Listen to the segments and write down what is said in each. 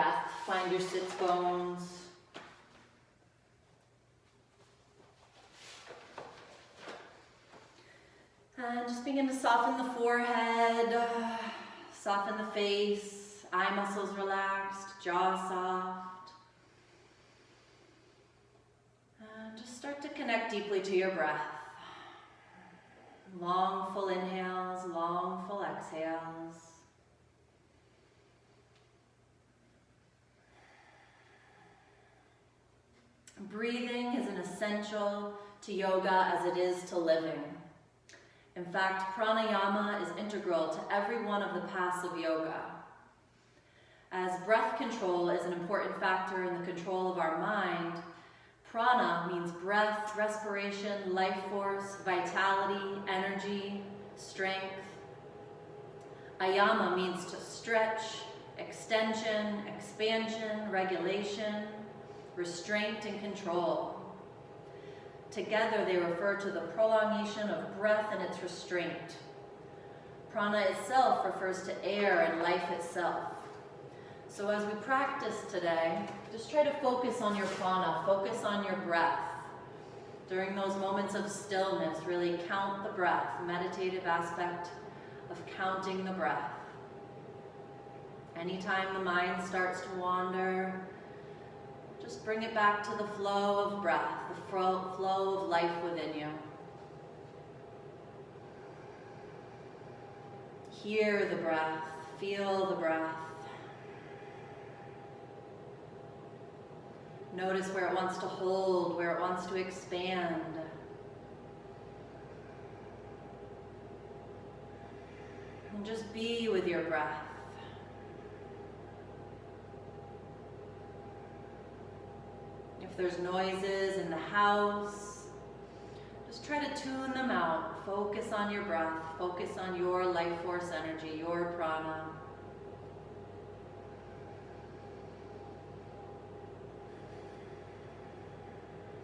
breath. Find your sits bones. And just begin to soften the forehead, soften the face, eye muscles relaxed, jaw soft. And just start to connect deeply to your breath. Long, full inhales, long, full exhales. Breathing is an essential to yoga as it is to living. In fact, pranayama is integral to every one of the paths of yoga. As breath control is an important factor in the control of our mind, prana means breath, respiration, life force, vitality, energy, strength. Ayama means to stretch, extension, expansion, regulation, restraint, and control. Together they refer to the prolongation of breath and its restraint. Prana itself refers to air and life itself. So as we practice today, just try to focus on your prana, focus on your breath. During those moments of stillness, really count the breath, meditative aspect of counting the breath. Anytime the mind starts to wander, just bring it back to the flow of breath, the flow of life within you. Hear the breath, feel the breath. Notice where it wants to hold, where it wants to expand. And just be with your breath. If there's noises in the house, just try to tune them out. Focus on your breath. Focus on your life force energy, your prana.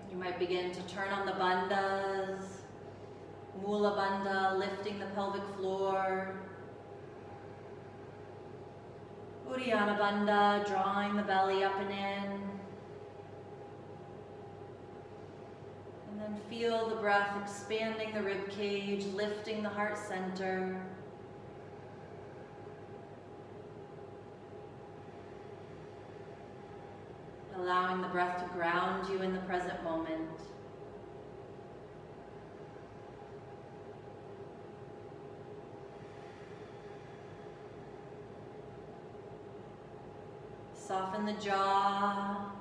You might begin to turn on the bandhas, Mula Bandha, lifting the pelvic floor. Uddiyana Bandha, drawing the belly up and in. And then feel the breath expanding the rib cage, lifting the heart center. Allowing the breath to ground you in the present moment. Soften the jaw.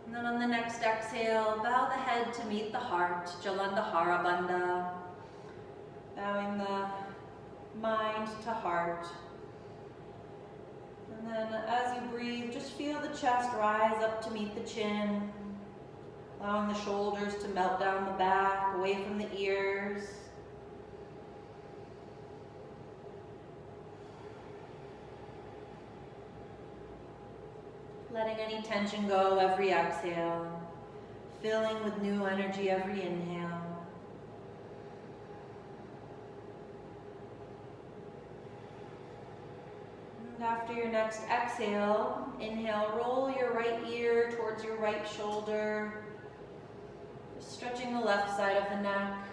And then on the next exhale, bow the head to meet the heart, Jalandhara Bandha. Bowing the mind to heart. And then as you breathe, just feel the chest rise up to meet the chin, allowing the shoulders to melt down the back, away from the ears. Letting any tension go every exhale, filling with new energy every inhale. And after your next exhale, inhale, roll your right ear towards your right shoulder, just stretching the left side of the neck.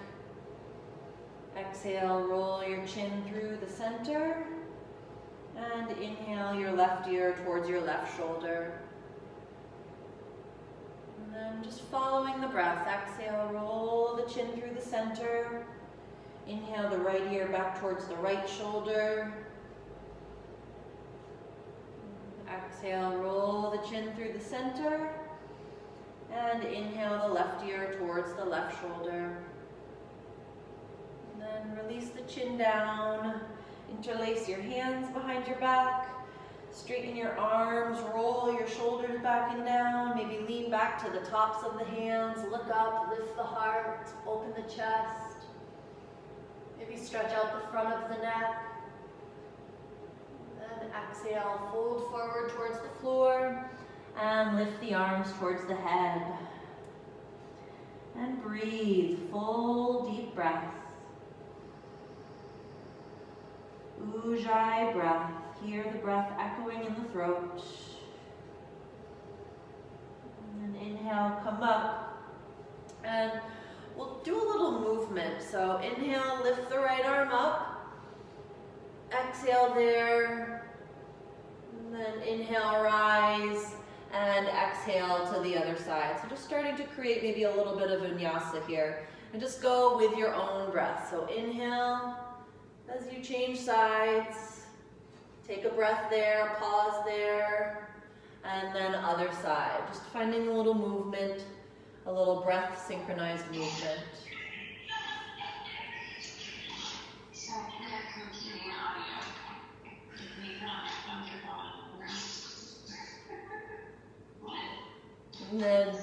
Exhale, roll your chin through the center, and inhale your left ear towards your left shoulder. And then just following the breath, exhale, roll the chin through the center, inhale the right ear back towards the right shoulder. Exhale, roll the chin through the center, and inhale the left ear towards the left shoulder. And then release the chin down, interlace your hands behind your back, straighten your arms, roll your shoulders back and down, maybe lean back to the tops of the hands, look up, lift the heart, open the chest, maybe stretch out the front of the neck. Exhale, fold forward towards the floor and lift the arms towards the head. And breathe, full deep breaths. Ujjayi breath hear the breath echoing in the throat. And then inhale, come up. And we'll do a little movement. So inhale, lift the right arm up. Exhale there. And then inhale, rise. And exhale to the other side. So just starting to create maybe a little bit of vinyasa here. And just go with your own breath. So inhale as you change sides. Take a breath there, pause there. And then other side. Just finding a little movement, a little breath synchronized movement. And then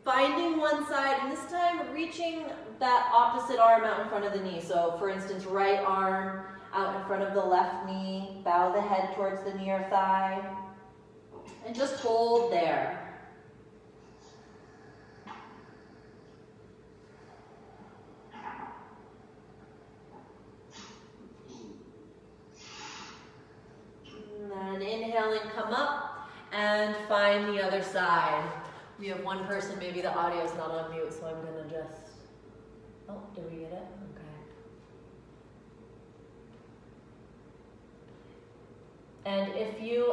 finding one side, and this time reaching that opposite arm out in front of the knee. So for instance, right arm out in front of the left knee, bow the head towards the near thigh, and just hold there. And then inhaling, come up, and find the other side. We have one person, maybe the audio is not on mute, so I'm gonna just, oh, did we get it? Okay. And if you,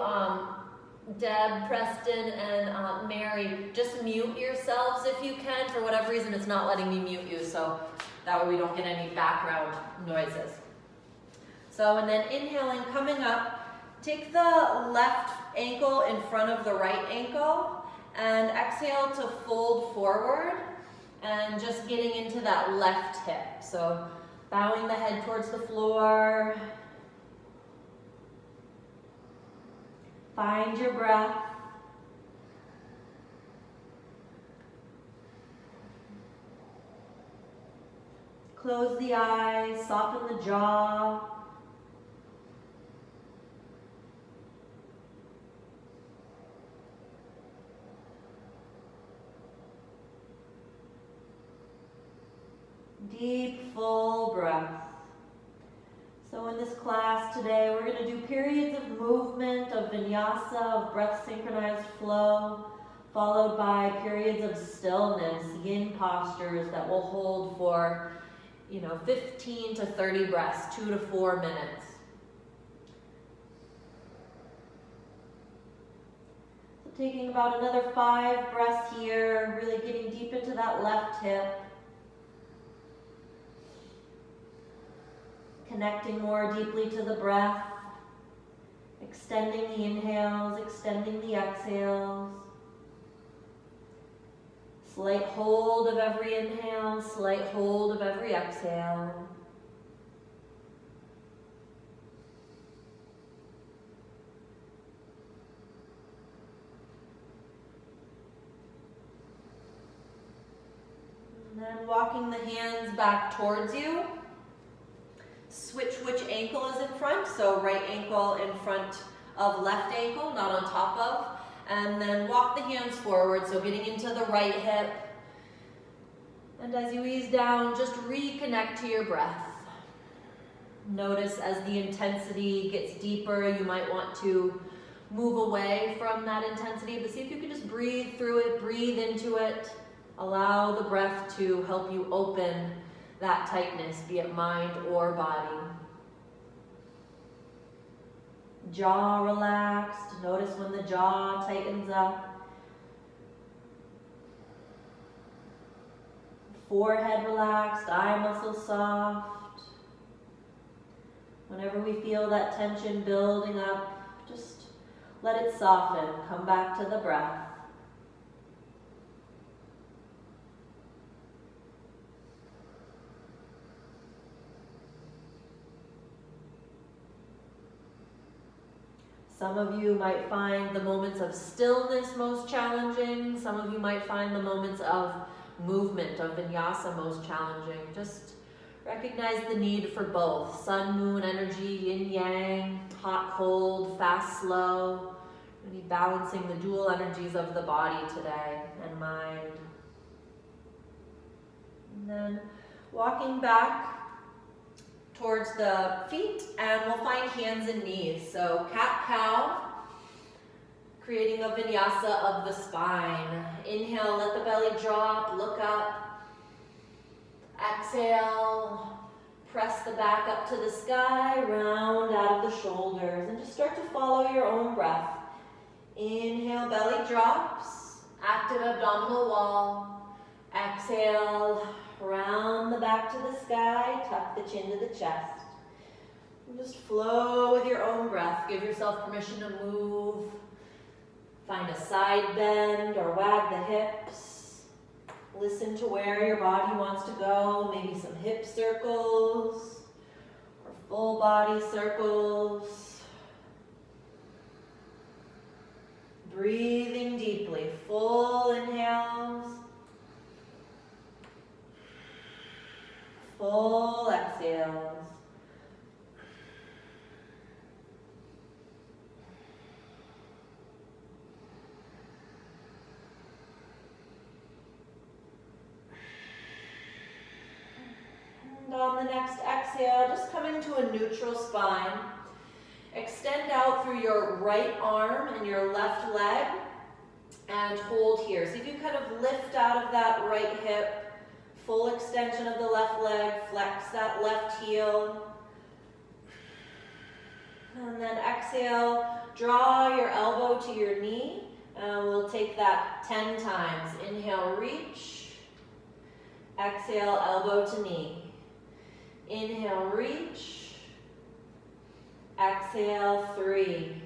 Deb, Preston, and Mary, just mute yourselves if you can. For whatever reason, it's not letting me mute you, so that way we don't get any background noises. So, and then inhaling, coming up, take the left ankle in front of the right ankle, and exhale to fold forward, and just getting into that left hip. So bowing the head towards the floor. Find your breath. Close the eyes, soften the jaw. Deep, full breath. So in this class today, we're going to do periods of movement, of vinyasa, of breath synchronized flow, followed by periods of stillness, yin postures that will hold for, 15 to 30 breaths, 2 to 4 minutes. So taking about another 5 breaths here, really getting deep into that left hip. Connecting more deeply to the breath, extending the inhales, extending the exhales. Slight hold of every inhale, slight hold of every exhale. And then walking the hands back towards you. Switch which ankle is in front, so right ankle in front of left ankle, not on top of. And then walk the hands forward, so getting into the right hip. And as you ease down, just reconnect to your breath. Notice as the intensity gets deeper, you might want to move away from that intensity, but see if you can just breathe through it, breathe into it. Allow the breath to help you open that tightness, be it mind or body. Jaw relaxed. Notice when the jaw tightens up. Forehead relaxed, eye muscles soft. Whenever we feel that tension building up, just let it soften. Come back to the breath. Some of you might find the moments of stillness most challenging. Some of you might find the moments of movement, of vinyasa most challenging. Just recognize the need for both. Sun, moon energy, yin, yang, hot, cold, fast, slow. Really balancing the dual energies of the body today and mind. And then walking back towards the feet, and we'll find hands and knees. So cat-cow, creating a vinyasa of the spine. Inhale, let the belly drop, look up. Exhale, press the back up to the sky, round out of the shoulders, and just start to follow your own breath. Inhale, belly drops, active abdominal wall. Exhale, round the back to the sky, tuck the chin to the chest. And just flow with your own breath. Give yourself permission to move. Find a side bend or wag the hips. Listen to where your body wants to go. Maybe some hip circles or full body circles. Breathing deeply, full inhales. Full exhales. And on the next exhale, just coming to a neutral spine. Extend out through your right arm and your left leg and hold here. See if you kind of lift out of that right hip. Full extension of the left leg, flex that left heel. And then exhale, draw your elbow to your knee. And we'll take that 10 times. Inhale, reach. Exhale, elbow to knee. Inhale, reach. Exhale, 3.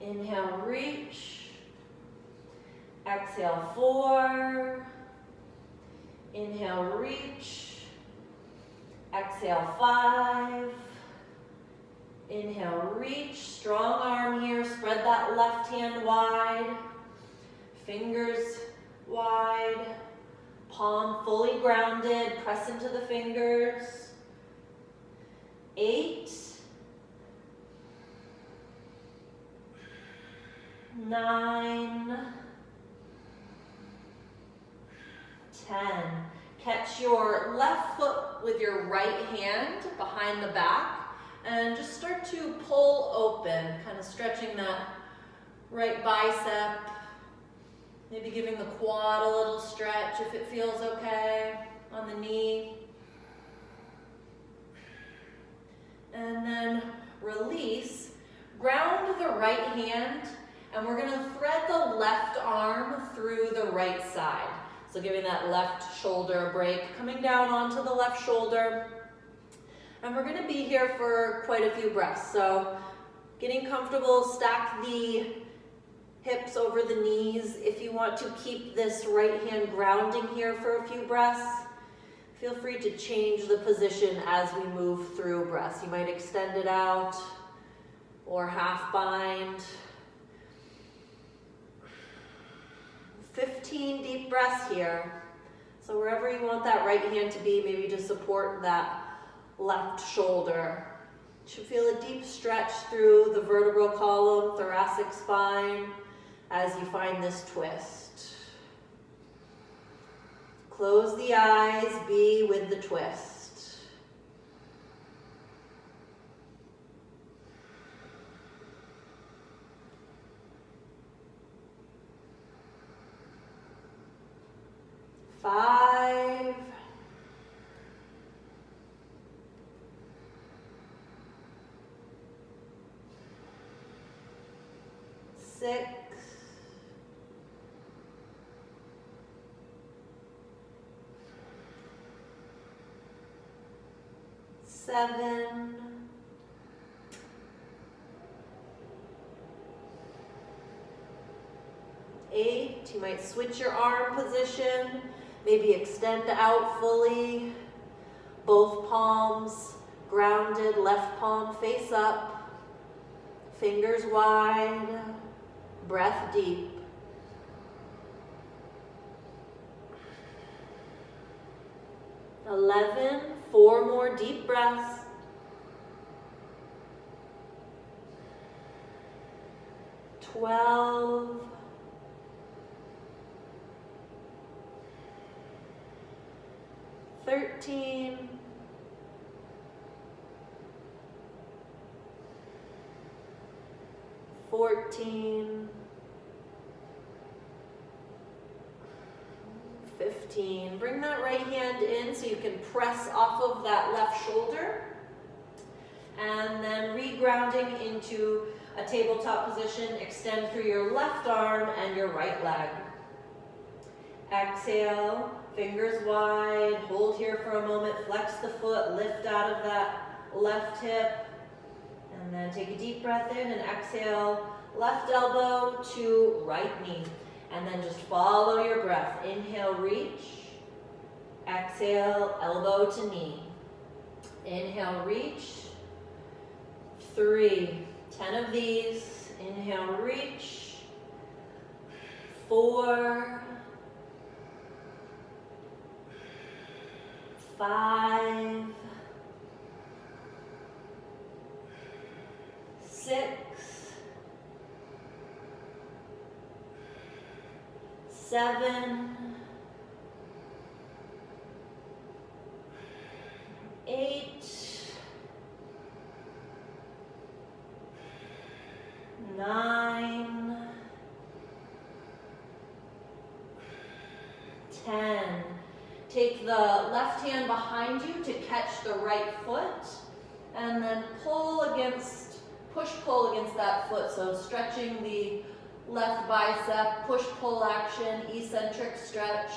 Inhale, reach. Exhale, 4. Inhale, reach. Exhale, 5. Inhale, reach. Strong arm here. Spread that left hand wide. Fingers wide. Palm fully grounded. Press into the fingers. 8. 9. 10. Catch your left foot with your right hand behind the back and just start to pull open, kind of stretching that right bicep, maybe giving the quad a little stretch if it feels okay on the knee. And then release, ground the right hand, and we're gonna thread the left arm through the right side. So giving that left shoulder a break, coming down onto the left shoulder. And we're gonna be here for quite a few breaths. So getting comfortable, stack the hips over the knees. If you want to keep this right hand grounding here for a few breaths, feel free to change the position as we move through breaths. You might extend it out or half bind. 15 deep breaths here. So wherever you want that right hand to be, maybe to support that left shoulder. You should feel a deep stretch through the vertebral column, thoracic spine, as you find this twist. Close the eyes, be with the twist. Five, 6, 7, 8. You might switch your arm position. Maybe extend out fully, both palms grounded, left palm face up, fingers wide, breath deep. 11, 4 more deep breaths. 12, 13, 14, 15. Bring that right hand in so you can press off of that left shoulder. And then regrounding into a tabletop position. Extend through your left arm and your right leg. Exhale, fingers wide. Hold here for a moment. Flex the foot, lift out of that left hip. And then take a deep breath in and exhale. Left elbow to right knee. And then just follow your breath. Inhale, reach. Exhale, elbow to knee. Inhale, reach. 3. 10 of these. Inhale, reach. 4. 5. 6. 7. 8. 9. 10. Take the left hand behind you to catch the right foot, and then pull push-pull against that foot. So stretching the left bicep, push-pull action, eccentric stretch.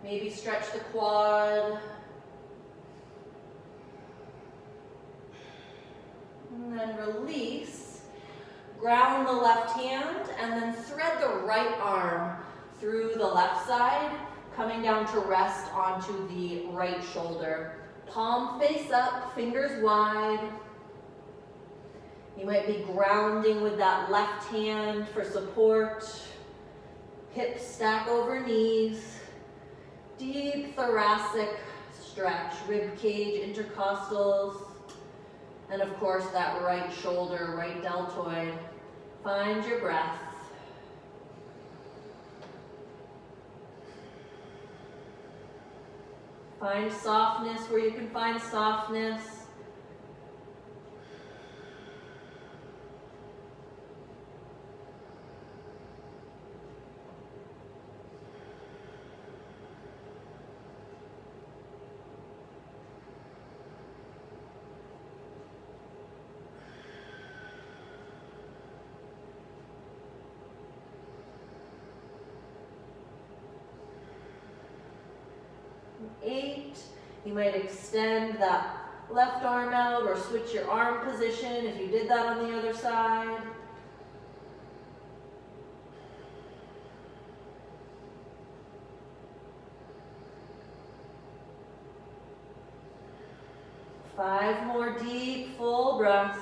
Maybe stretch the quad. And then release. Ground the left hand, and then thread the right arm through the left side, coming down to rest onto the right shoulder. Palm face up, fingers wide. You might be grounding with that left hand for support. Hips stack over knees. Deep thoracic stretch, rib cage, intercostals. And of course that right shoulder, right deltoid. Find your breath. Find softness where you can find softness. You might extend that left arm out or switch your arm position if you did that on the other side. Five more deep, full breaths.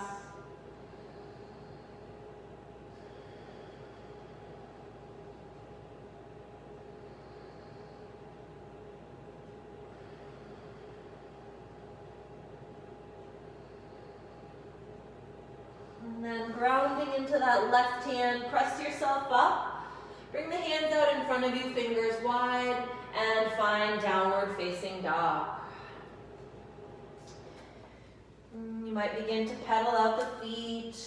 And then grounding into that left hand, press yourself up. Bring the hands out in front of you, fingers wide, and find downward facing dog. You might begin to pedal out the feet.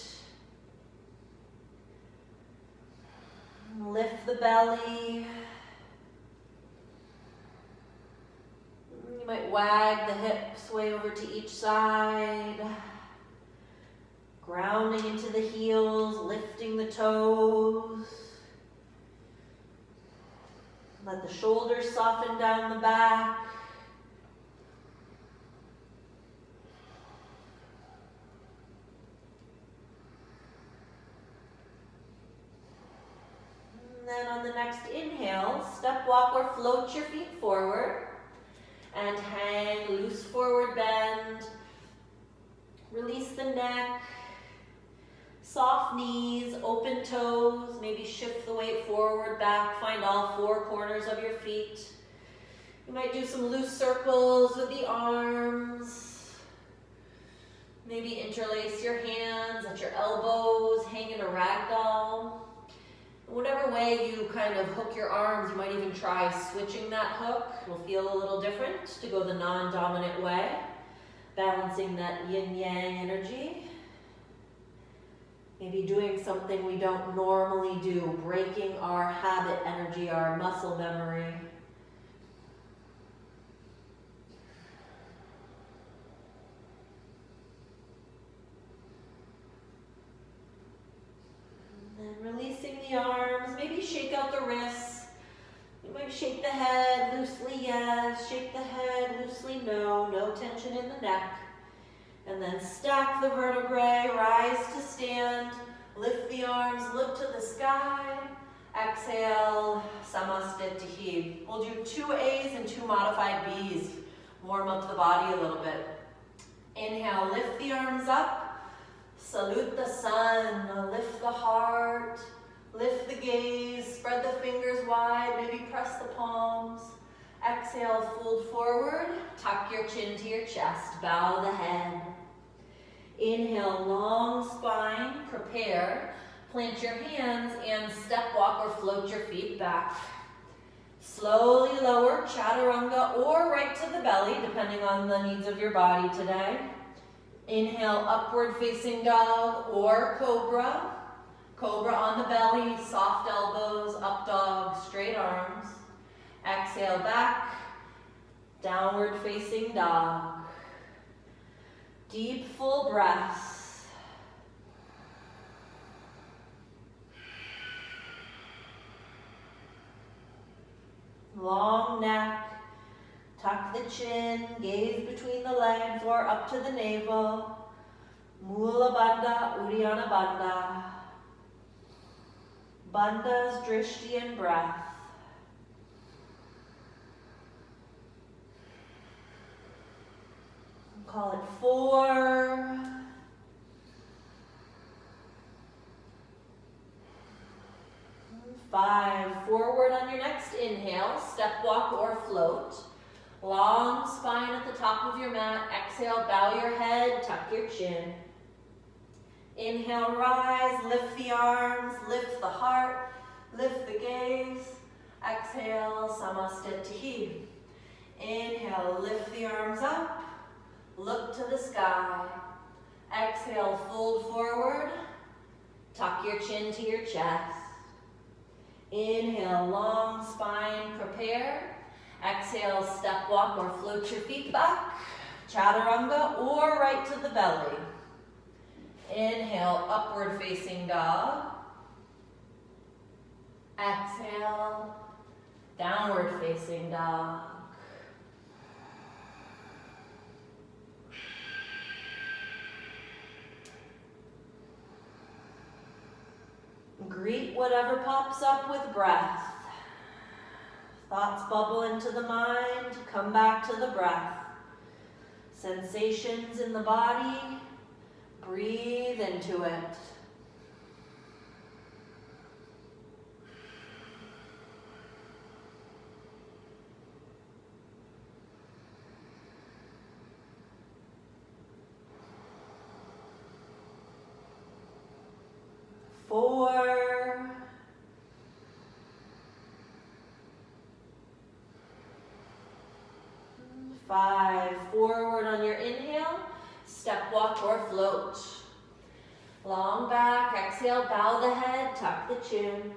Lift the belly. You might wag the hips sway over to each side. Grounding into the heels, lifting the toes. Let the shoulders soften down the back. And then on the next inhale, step walk or float your feet forward and hang loose forward bend. Release the neck. Soft knees, open toes, maybe shift the weight forward, back, find all four corners of your feet. You might do some loose circles with the arms. Maybe interlace your hands at your elbows, hang in a ragdoll. Whatever way you kind of hook your arms, you might even try switching that hook. It'll feel a little different to go the non-dominant way, balancing that yin-yang energy. Maybe doing something we don't normally do, breaking our habit energy, our muscle memory. And then releasing the arms, maybe shake out the wrists. You might shake the head loosely, yes. Shake the head loosely, no. No tension in the neck. And then stack the vertebrae, rise to stand. Lift the arms, look to the sky. Exhale, Samastitihi. We'll do 2 A's and 2 modified B's. Warm up the body a little bit. Inhale, lift the arms up. Salute the sun. Lift the heart. Lift the gaze, spread the fingers wide, maybe press the palms. Exhale, fold forward, tuck your chin to your chest, bow the head. Inhale, long spine, prepare. Plant your hands and step walk or float your feet back. Slowly lower, chaturanga or right to the belly, depending on the needs of your body today. Inhale, upward facing dog or cobra. Cobra on the belly, soft elbows, up dog, straight arms. Exhale back, downward facing dog. Deep, full breaths. Long neck, tuck the chin, gaze between the legs or up to the navel. Mula Bandha, Uddiyana Bandha. Bandhas, drishti, and breath. Call it 4. 5. Forward on your next inhale, step walk or float. Long spine at the top of your mat. Exhale, bow your head, tuck your chin. Inhale, rise, lift the arms, lift the heart, lift the gaze. Exhale, Samastitihi. Inhale, lift the arms up, look to the sky. Exhale, fold forward, tuck your chin to your chest. Inhale, long spine, prepare. Exhale, step walk or float your feet back. Chaturanga or right to the belly. Inhale, upward facing dog. Exhale, downward facing dog. Greet whatever pops up with breath. Thoughts bubble into the mind, come back to the breath. Sensations in the body, breathe into it. Four. 5. Forward on your inhale, step walk or float. Long back, exhale, bow the head, tuck the chin.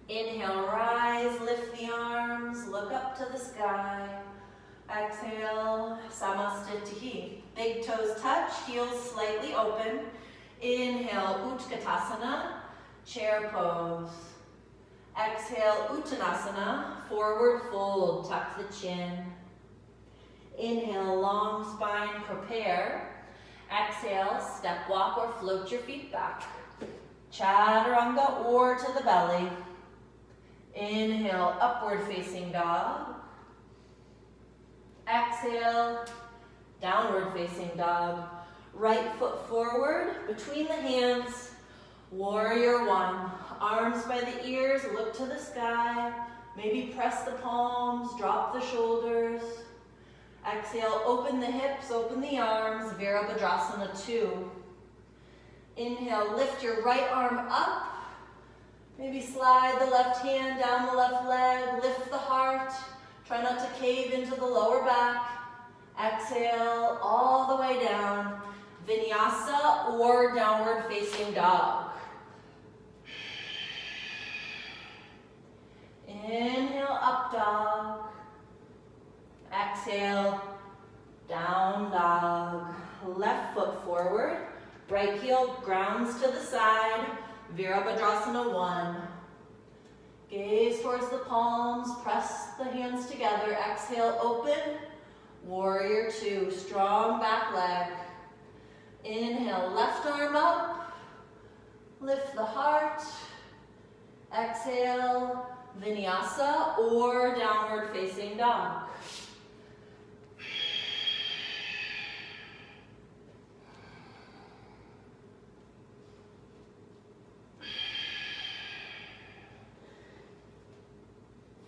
Inhale, rise, lift the arms, look up to the sky. Exhale, Samastitihi. Big toes touch, heels slightly open. Inhale, Utkatasana, chair pose. Exhale, Uttanasana, forward fold, tuck the chin. Inhale, long spine, prepare. Exhale, step walk or float your feet back. Chaturanga or to the belly. Inhale, upward facing dog. Exhale, downward facing dog. Right foot forward, between the hands. Warrior 1. Arms by the ears, look to the sky. Maybe press the palms, drop the shoulders. Exhale, open the hips, open the arms, Virabhadrasana 2. Inhale, lift your right arm up. Maybe slide the left hand down the left leg, lift the heart. Try not to cave into the lower back. Exhale, all the way down, Vinyasa or downward facing dog. Inhale, up dog. Exhale, down dog. Left foot forward. Right heel grounds to the side. Virabhadrasana 1. Gaze towards the palms. Press the hands together. Exhale, open. Warrior 2. Strong back leg. Inhale, left arm up. Lift the heart. Exhale, Vinyasa or downward facing dog.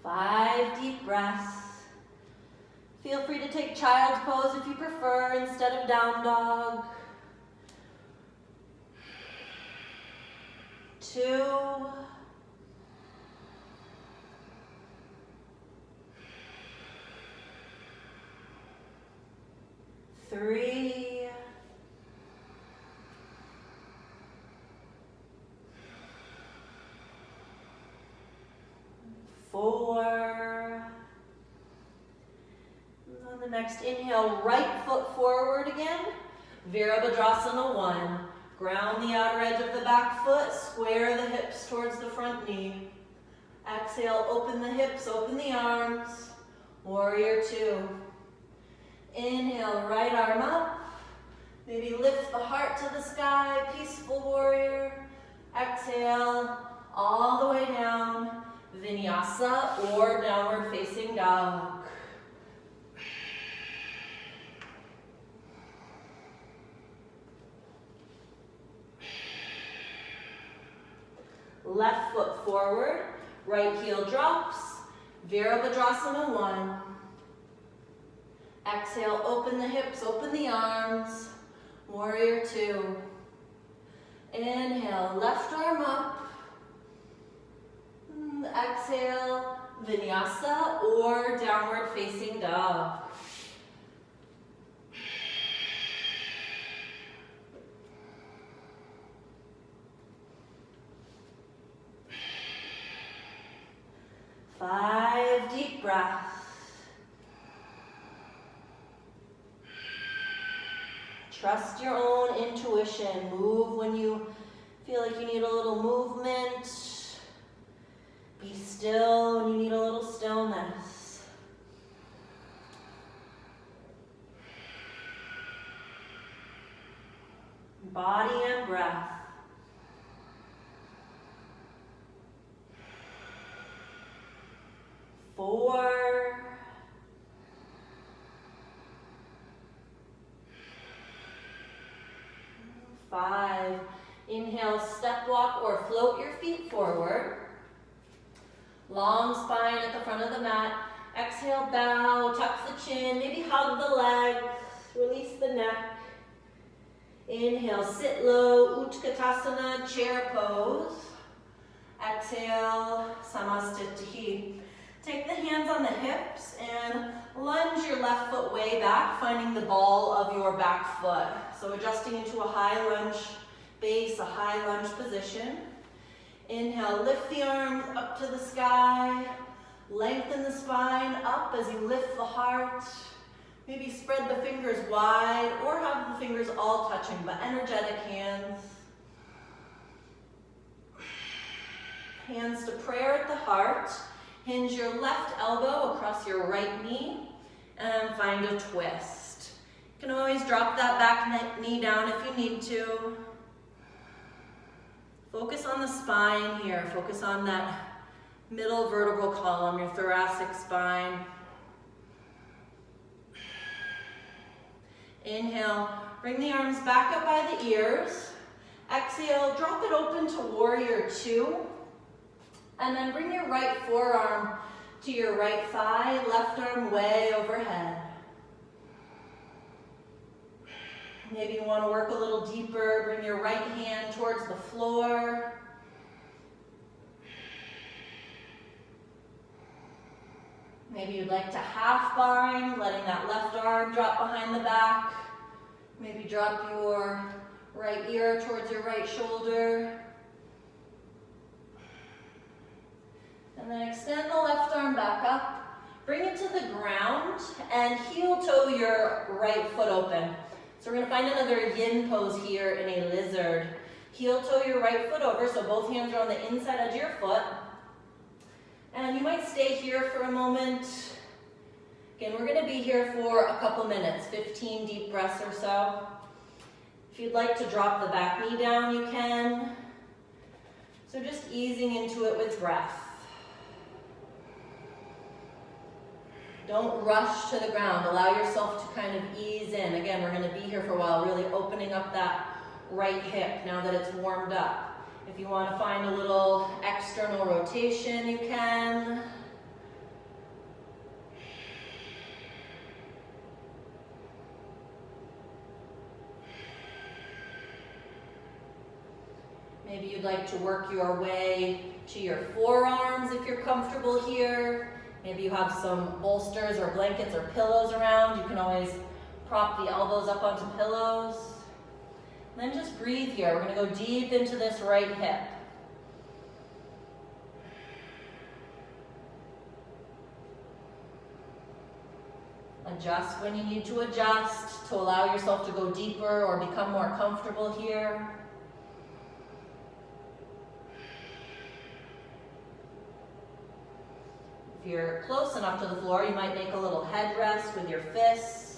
Five deep breaths. Feel free to take child's pose if you prefer instead of down dog. 2. 3. 4. And on the next inhale, right foot forward again. Virabhadrasana 1. Ground the outer edge of the back foot, square the hips towards the front knee. Exhale, open the hips, open the arms. Warrior 2. Inhale, right arm up. Maybe lift the heart to the sky, peaceful warrior. Exhale, all the way down. Vinyasa or downward facing dog. Left foot forward, right heel drops, Virabhadrasana 1. Exhale, open the hips, open the arms, Warrior 2. Inhale, left arm up. Exhale, Vinyasa or downward facing dog. Five deep breaths. Trust your own intuition. Move when you feel like you need a little movement. Be still when you need a little stillness. Body and breath. 4. 5. Inhale, step walk or float your feet forward. Long spine at the front of the mat. Exhale, bow, tuck the chin, maybe hug the legs, release the neck. Inhale, sit low, Utkatasana, chair pose. Exhale, Samastitihi. Take the hands on the hips and lunge your left foot way back, finding the ball of your back foot. So adjusting into a high lunge base, a high lunge position. Inhale, lift the arms up to the sky. Lengthen the spine up as you lift the heart. Maybe spread the fingers wide or have the fingers all touching, but energetic hands. Hands to prayer at the heart. Hinge your left elbow across your right knee and find a twist. You can always drop that back knee down if you need to. Focus on the spine here. Focus on that middle vertebral column, your thoracic spine. Inhale, bring the arms back up by the ears. Exhale, drop it open to Warrior 2. And then bring your right forearm to your right thigh, left arm way overhead. Maybe you want to work a little deeper. Bring your right hand towards the floor. Maybe you'd like to half bind, letting that left arm drop behind the back. Maybe drop your right ear towards your right shoulder. And then extend the left arm back up. Bring it to the ground and heel toe your right foot open. So we're going to find another yin pose here in a lizard. Heel toe your right foot over, so both hands are on the inside edge of your foot. And you might stay here for a moment. Again, we're going to be here for a couple minutes, 15 deep breaths or so. If you'd like to drop the back knee down, you can. So just easing into it with breath. Don't rush to the ground. Allow yourself to kind of ease in. Again, we're going to be here for a while, really opening up that right hip now that it's warmed up. If you want to find a little external rotation, you can. Maybe you'd like to work your way to your forearms if you're comfortable here. Maybe you have some bolsters or blankets or pillows around. You can always prop the elbows up onto pillows. And then just breathe here. We're going to go deep into this right hip. Adjust when you need to adjust to allow yourself to go deeper or become more comfortable here. If you're close enough to the floor, you might make a little headrest with your fists.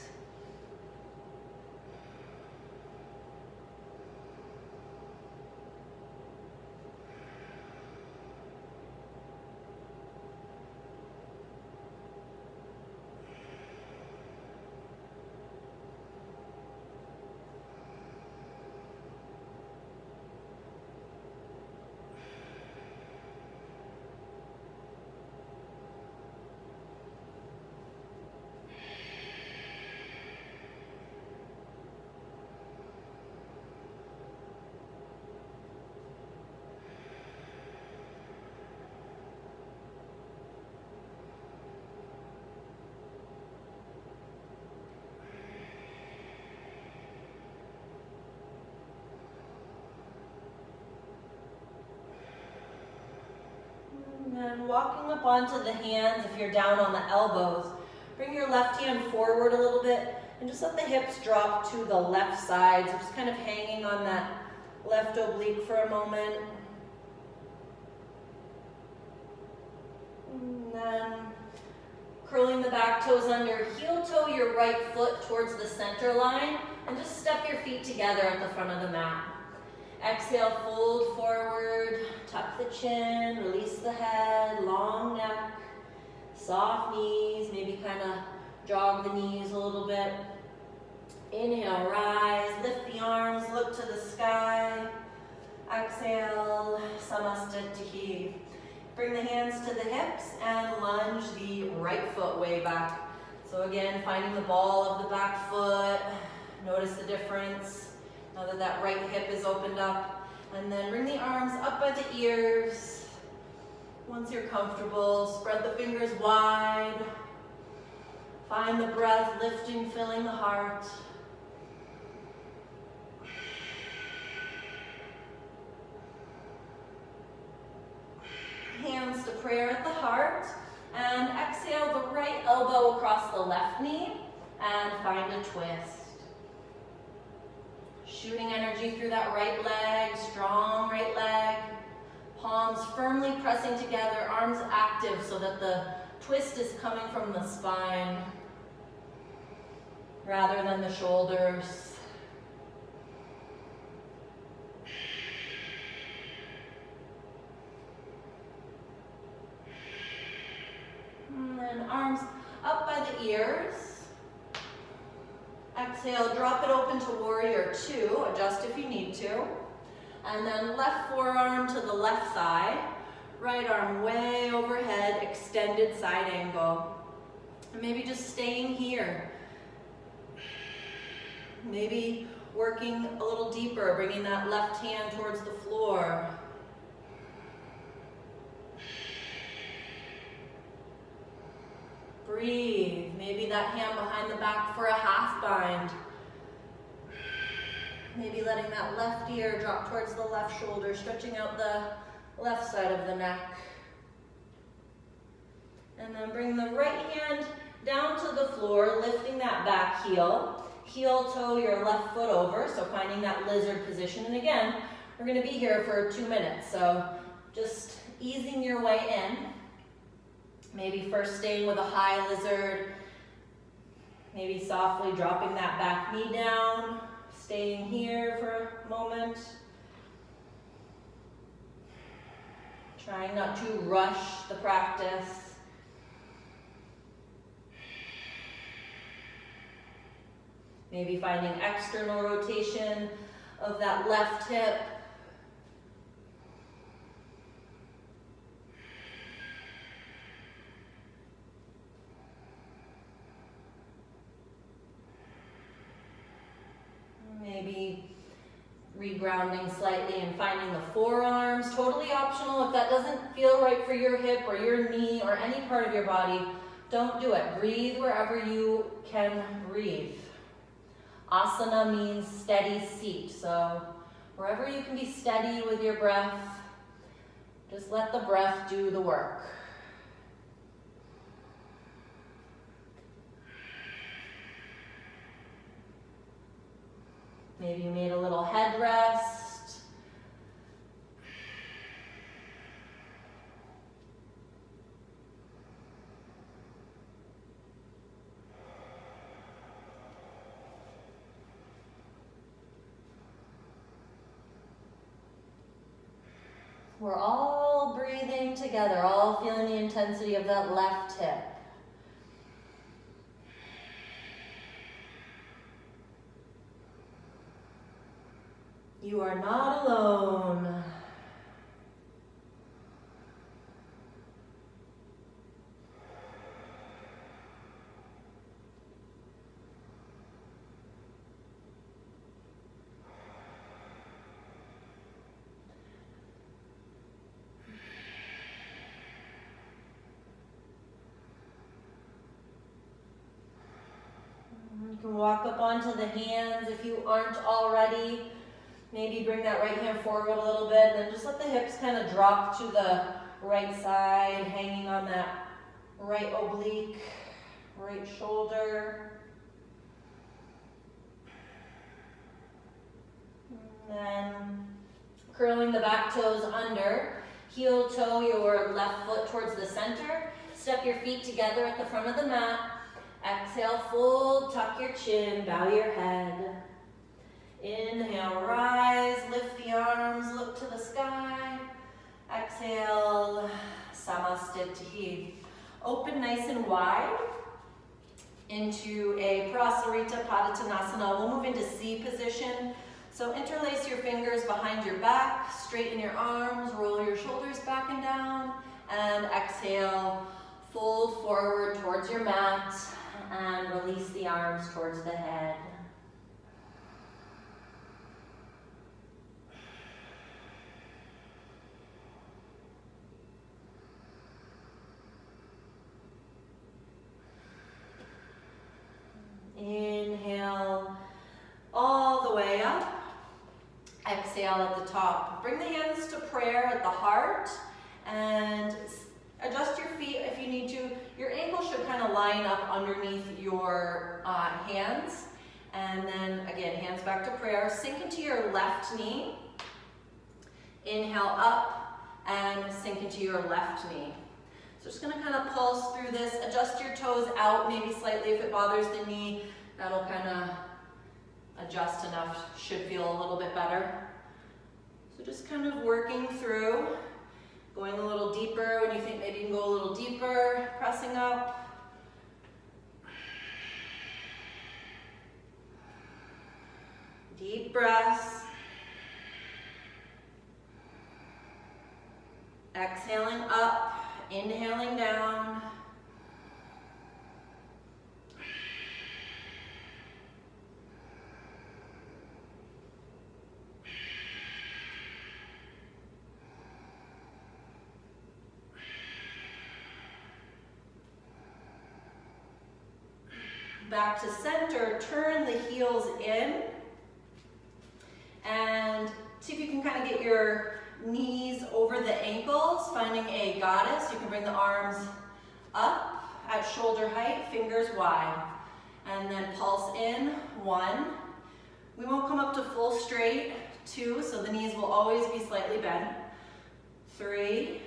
And then walking up onto the hands, if you're down on the elbows, bring your left hand forward a little bit and just let the hips drop to the left side. So just kind of hanging on that left oblique for a moment. And then curling the back toes under, heel toe your right foot towards the center line and just step your feet together at the front of the mat. Exhale, fold forward, tuck the chin, release the head, long neck, soft knees, maybe kind of jog the knees a little bit. Inhale, rise, lift the arms, look to the sky. Exhale, Samastitihi. Bring the hands to the hips and lunge the right foot way back. So again, finding the ball of the back foot, notice the difference. Now that that right hip is opened up. And then bring the arms up by the ears. Once you're comfortable, spread the fingers wide. Find the breath lifting, filling the heart. Hands to prayer at the heart. And exhale the right elbow across the left knee. And find a twist. Shooting energy through that right leg, strong right leg. Palms firmly pressing together, arms active so that the twist is coming from the spine rather than the shoulders. And then arms up by the ears. Exhale, drop it open to warrior two, adjust if you need to. And then left forearm to the left side, right arm way overhead, extended side angle. And maybe just staying here. Maybe working a little deeper, bringing that left hand towards the floor. Breathe. Maybe that hand behind the back for a half bind. Maybe letting that left ear drop towards the left shoulder, stretching out the left side of the neck. And then bring the right hand down to the floor, lifting that back heel. Heel toe your left foot over, so finding that lizard position. And again, we're going to be here for 2 minutes, so just easing your way in. Maybe first staying with a high lizard, maybe softly dropping that back knee down, staying here for a moment. Trying not to rush the practice. Maybe finding external rotation of that left hip. Maybe regrounding slightly and finding the forearms. Totally optional. If that doesn't feel right for your hip or your knee or any part of your body, don't do it. Breathe wherever you can breathe. Asana means steady seat, so wherever you can be steady with your breath, just let the breath do the work. Maybe you made a little head rest. We're all breathing together, all feeling the intensity of that left hip. You are not alone. You can walk up onto the hands if you aren't already. Maybe bring that right hand forward a little bit, and then just let the hips kind of drop to the right side, hanging on that right oblique, right shoulder. And then curling the back toes under, heel toe your left foot towards the center. Step your feet together at the front of the mat. Exhale, fold, tuck your chin, bow your head. Inhale, rise, lift the arms, look to the sky. Exhale, Samastiti. Open nice and wide into a Prasarita Padottanasana. We'll move into C position. So interlace your fingers behind your back, straighten your arms, roll your shoulders back and down, and exhale, fold forward towards your mat, and release the arms towards the head. Inhale all the way up. Exhale at the top. Bring the hands to prayer at the heart and adjust your feet if you need to. Your ankles should kind of line up underneath your hands. And then again, hands back to prayer. Sink into your left knee. Inhale up and sink into your left knee. So just gonna kind of pulse through this. Adjust your toes out maybe slightly if it bothers the knee. That'll kind of adjust enough, should feel a little bit better. So just kind of working through, going a little deeper when you think maybe you can go a little deeper, pressing up. Deep breaths. Exhaling up, inhaling down. Back to center, turn the heels in. See if you can kind of get your knees over the ankles, finding a goddess. You can bring the arms up at shoulder height, fingers wide. And then pulse in, 1. We won't come up to full straight, 2, so the knees will always be slightly bent. 3,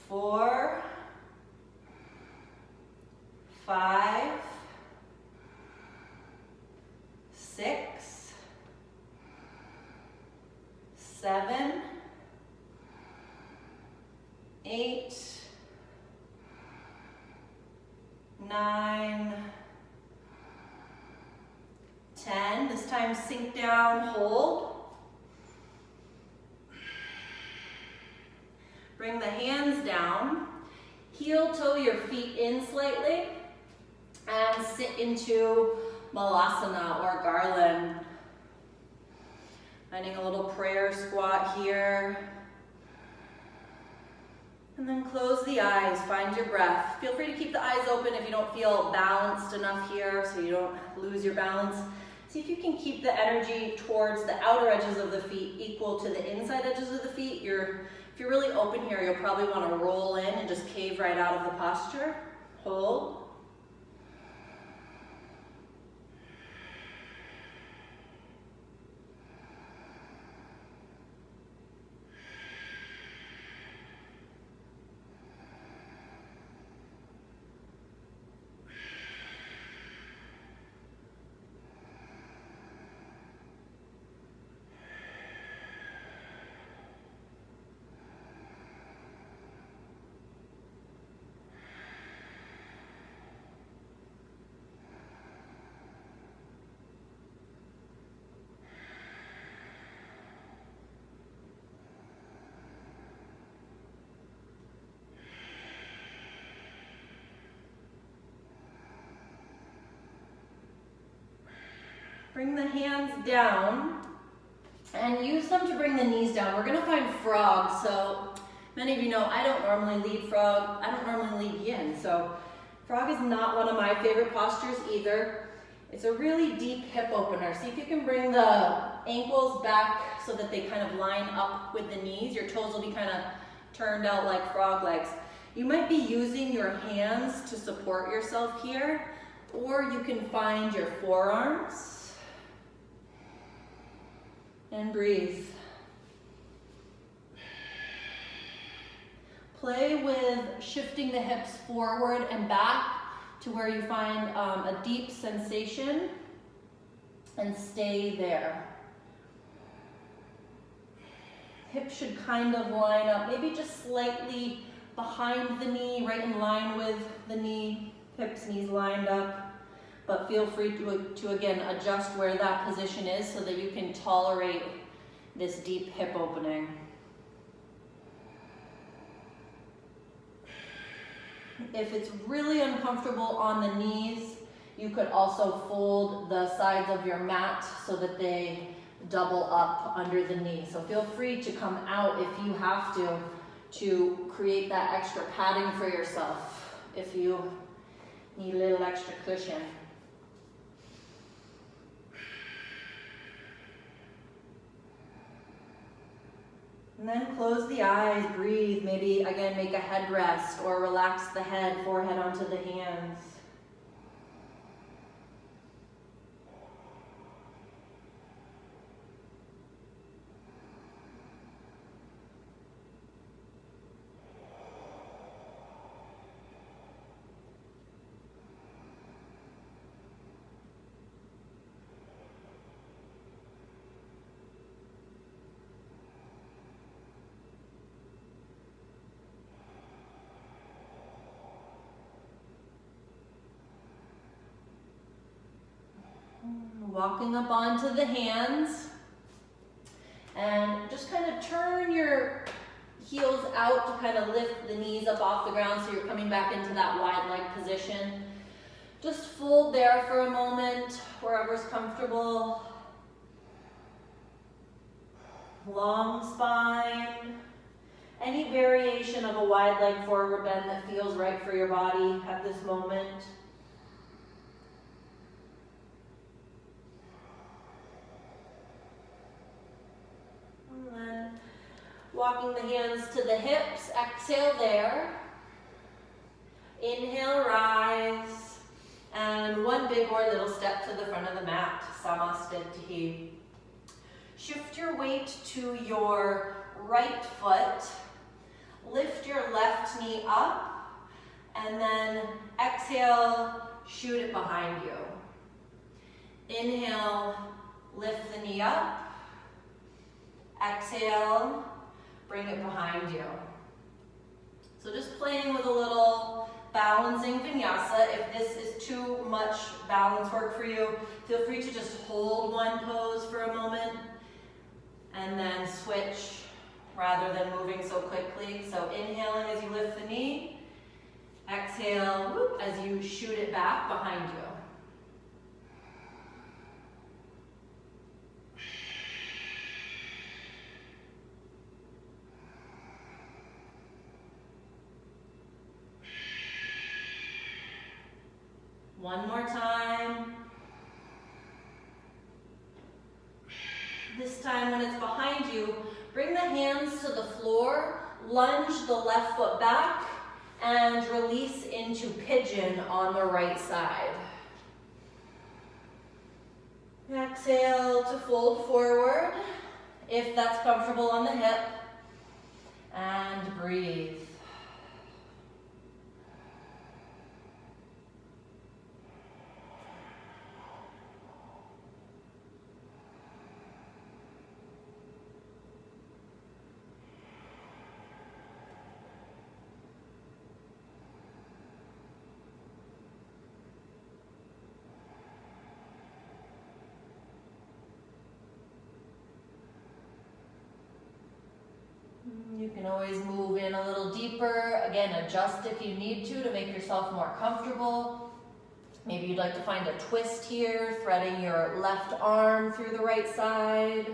4, 5, 6, 7, 8, 9, 10. This time sink down, hold. Bring the hands down, heel toe your feet in slightly, and sit into Malasana or garland. Finding a little prayer squat here. And then close the eyes, find your breath. Feel free to keep the eyes open if you don't feel balanced enough here so you don't lose your balance. See if you can keep the energy towards the outer edges of the feet equal to the inside edges of the feet. If you're really open here, you'll probably want to roll in and just cave right out of the posture. Hold. Bring the hands down and use them to bring the knees down. We're going to find frog. So many of you know I don't normally lead frog. I don't normally lead yin. So frog is not one of my favorite postures either. It's a really deep hip opener. See if you can bring the ankles back so that they kind of line up with the knees. Your toes will be kind of turned out like frog legs. You might be using your hands to support yourself here, or you can find your forearms. And breathe. Play with shifting the hips forward and back to where you find a deep sensation and stay there. Hips should kind of line up, maybe just slightly behind the knee, right in line with the knee, hips, knees lined up. But feel free to again adjust where that position is so that you can tolerate this deep hip opening. If it's really uncomfortable on the knees, you could also fold the sides of your mat so that they double up under the knee. So feel free to come out if you have to create that extra padding for yourself if you need a little extra cushion. And then close the eyes, breathe, maybe again make a headrest or relax the head, forehead onto the hands. Walking up onto the hands and just kind of turn your heels out to kind of lift the knees up off the ground so you're coming back into that wide leg position. Just fold there for a moment, wherever's comfortable. Long spine. Any variation of a wide leg forward bend that feels right for your body at this moment. walking the hands to the hips. Exhale there. Inhale, rise. And one big or little step to the front of the mat, Samasthiti. Shift your weight to your right foot. Lift your left knee up. And then exhale, shoot it behind you. Inhale, lift the knee up. Exhale, bring it behind you. So just playing with a little balancing vinyasa. If this is too much balance work for you, feel free to just hold one pose for a moment and then switch rather than moving so quickly. So inhaling as you lift the knee, exhale whoop, as you shoot it back behind you. One more time. This time when it's behind you, bring the hands to the floor, lunge the left foot back, and release into pigeon on the right side. Exhale to fold forward, if that's comfortable on the hip, and breathe. You can always move in a little deeper. Again, adjust if you need to make yourself more comfortable. Maybe you'd like to find a twist here, threading your left arm through the right side.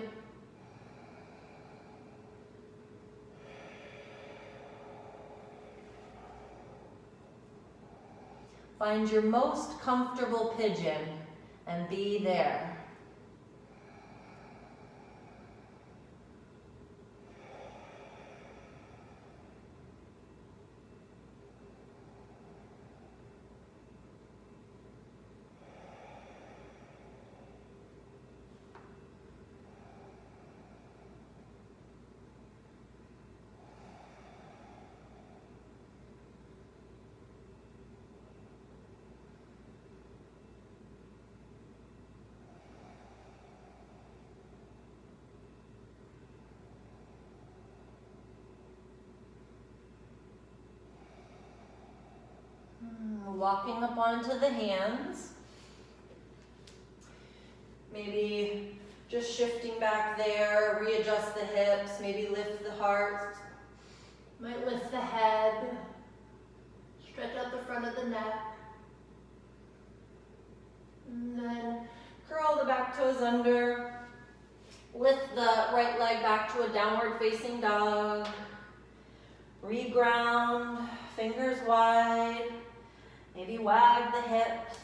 Find your most comfortable pigeon and be there. Walking up onto the hands. Maybe just shifting back there, readjust the hips, maybe lift the heart. Might lift the head, stretch out the front of the neck. And then curl the back toes under. Lift the right leg back to a downward facing dog. Reground, fingers wide. Maybe wag the hips.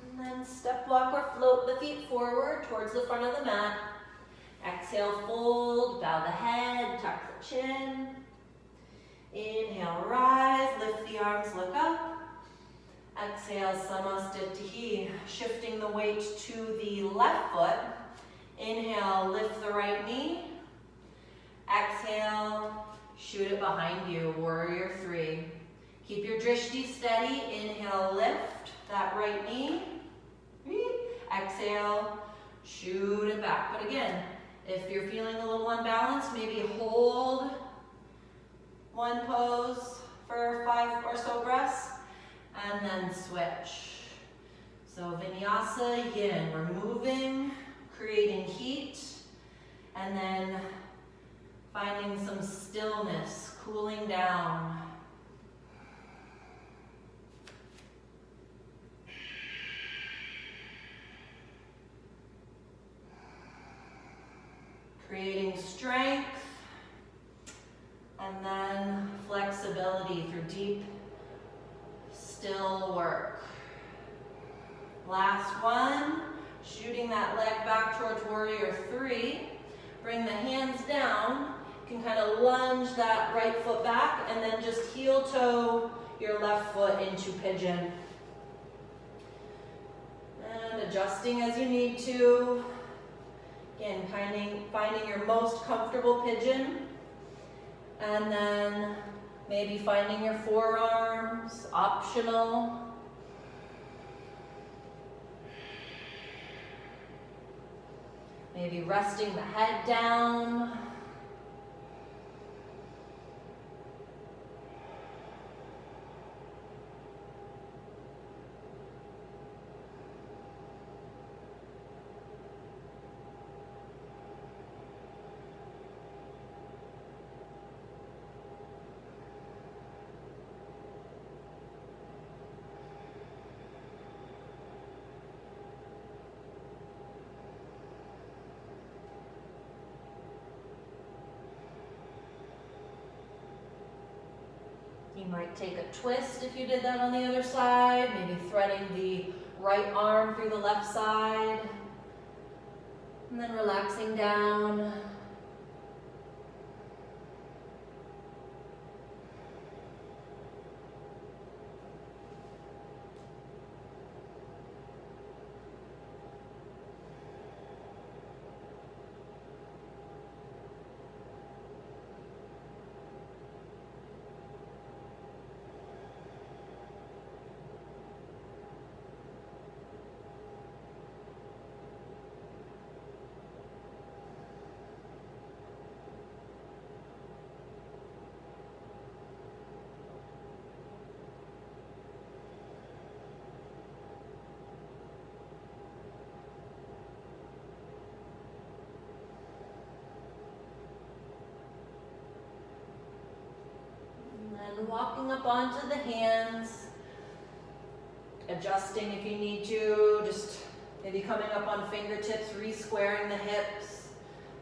And then step walk or float the feet forward towards the front of the mat. Exhale, fold, bow the head, tuck the chin. Inhale, rise, lift the arms, look up. Exhale, Samasthiti, shifting the weight to the left foot. Inhale, lift the right knee. Exhale, shoot it behind you, warrior three. Keep your drishti steady. Inhale, lift that right knee. Exhale, shoot it back. But again, if you're feeling a little unbalanced, maybe hold one pose for 5 or so breaths, and then switch. So Vinyasa Yin, we're moving, creating heat, and then finding some stillness, cooling down. Creating strength, and then flexibility through deep, still work. Last one, Shooting that leg back towards warrior three. Bring the hands down. You can kind of lunge that right foot back and then just heel toe your left foot into pigeon. And adjusting as you need to. Again, finding your most comfortable pigeon. And then maybe finding your forearms, optional. Maybe resting the head down. You might take a twist if you did that on the other side, maybe threading the right arm through the left side, and then relaxing down. And walking up onto the hands, adjusting if you need to, just maybe coming up on fingertips, re-squaring the hips,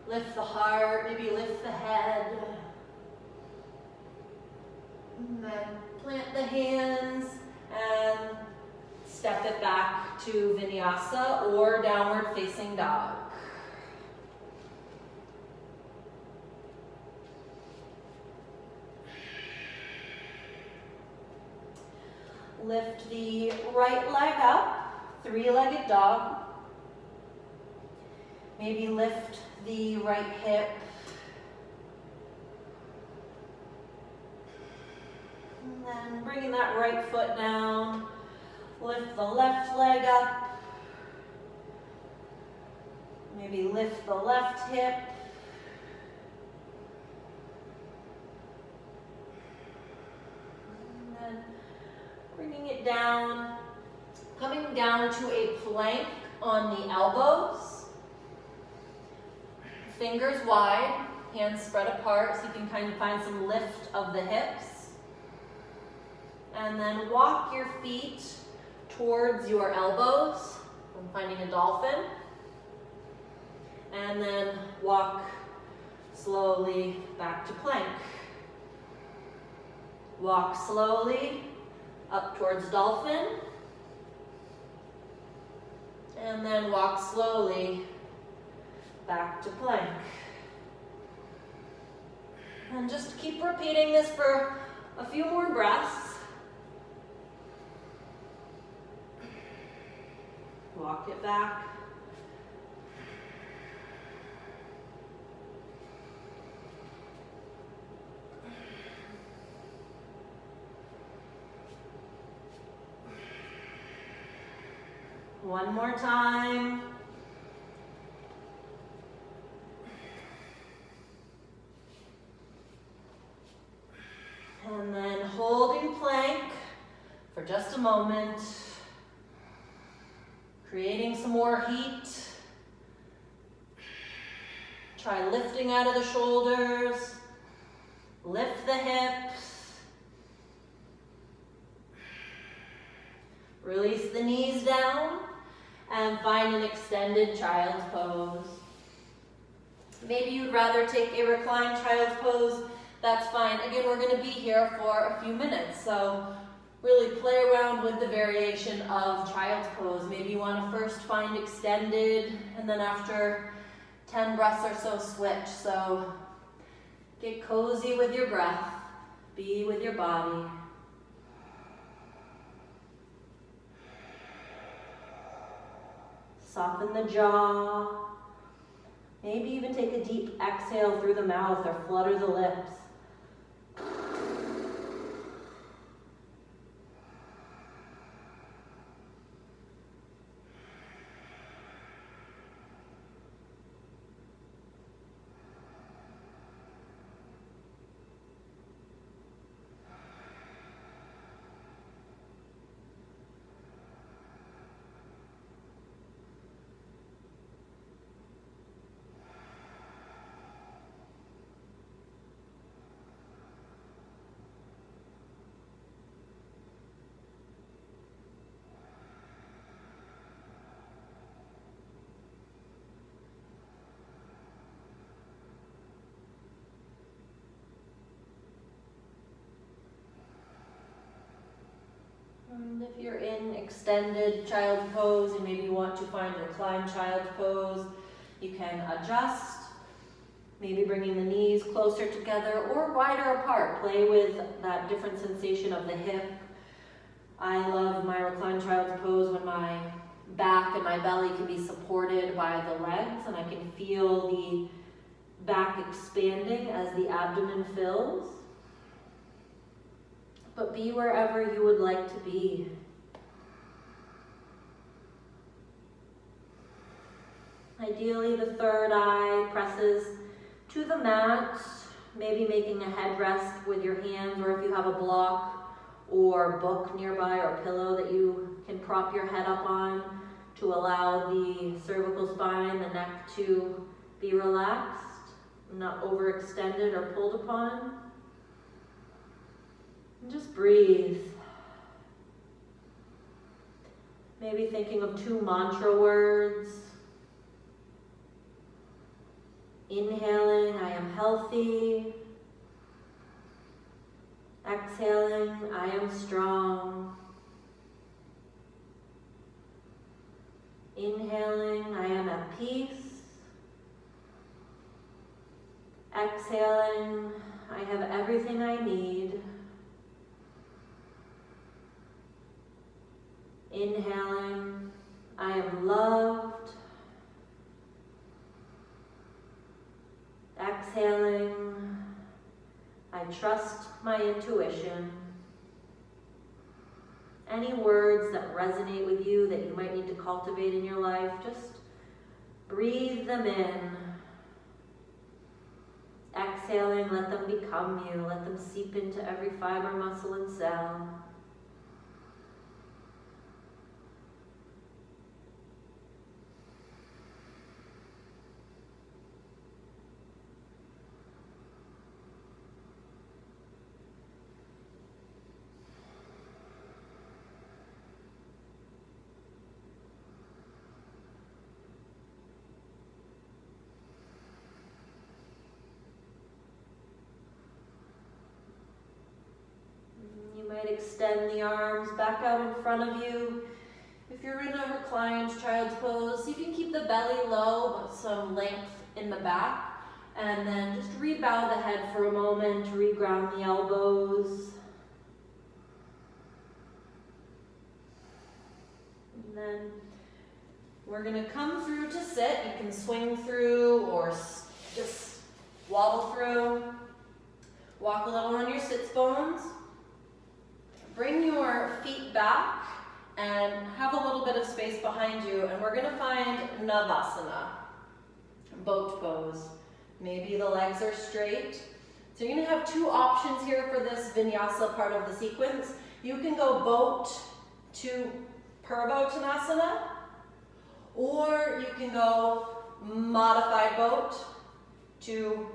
lift the heart, maybe lift the head. And then plant the hands and step it back to Vinyasa or downward facing dog. Lift the right leg up, three-legged dog. Maybe lift the right hip. And then bringing that right foot down, lift the left leg up. Maybe lift the left hip. And then bringing it down, coming down to a plank on the elbows. Fingers wide, hands spread apart so you can kind of find some lift of the hips. And then walk your feet towards your elbows. I'm finding a dolphin. And then walk slowly back to plank. Walk slowly up towards dolphin. And then walk slowly back to plank. And just keep repeating this for a few more breaths. Walk it back. One more time. And then holding plank for just a moment. Creating some more heat. Try lifting out of the shoulders. Lift the hips. Release the knees down and find an extended child's pose. Maybe you'd rather take a reclined child's pose. That's fine. Again, we're going to be here for a few minutes, so really play around with the variation of child's pose. Maybe you want to first find extended, and then after 10 breaths or so, switch. So get cozy with your breath, be with your body. Soften the jaw. Maybe even take a deep exhale through the mouth or flutter the lips. And if you're in extended child pose and maybe you want to find reclined child pose, you can adjust, maybe bringing the knees closer together or wider apart. Play with that different sensation of the hip. I love my reclined child's pose when my back and my belly can be supported by the legs and I can feel the back expanding as the abdomen fills. But be wherever you would like to be. Ideally, the third eye presses to the mat, maybe making a headrest with your hands, or if you have a block or book nearby or pillow that you can prop your head up on to allow the cervical spine, the neck to be relaxed, not overextended or pulled upon. And just breathe. Maybe thinking of 2 mantra words. Inhaling, I am healthy. Exhaling, I am strong. Inhaling, I am at peace. Exhaling, I have everything I need. Inhaling, I am loved. Exhaling, I trust my intuition. Any words that resonate with you that you might need to cultivate in your life, just breathe them in. Exhaling, let them become you. Let them seep into every fiber, muscle, and cell. Extend the arms back out in front of you. If you're in a reclined child's pose, see if you can keep the belly low but some length in the back. And then just rebow the head for a moment, reground the elbows. And then we're going to come through to sit. You can swing through or just wobble through. Walk a little on your sits bones. Bring your feet back and have a little bit of space behind you, and we're going to find Navasana, boat pose. Maybe the legs are straight. So you're going to have 2 options here for this Vinyasa part of the sequence. You can go boat to Purvottanasana, or you can go modified boat to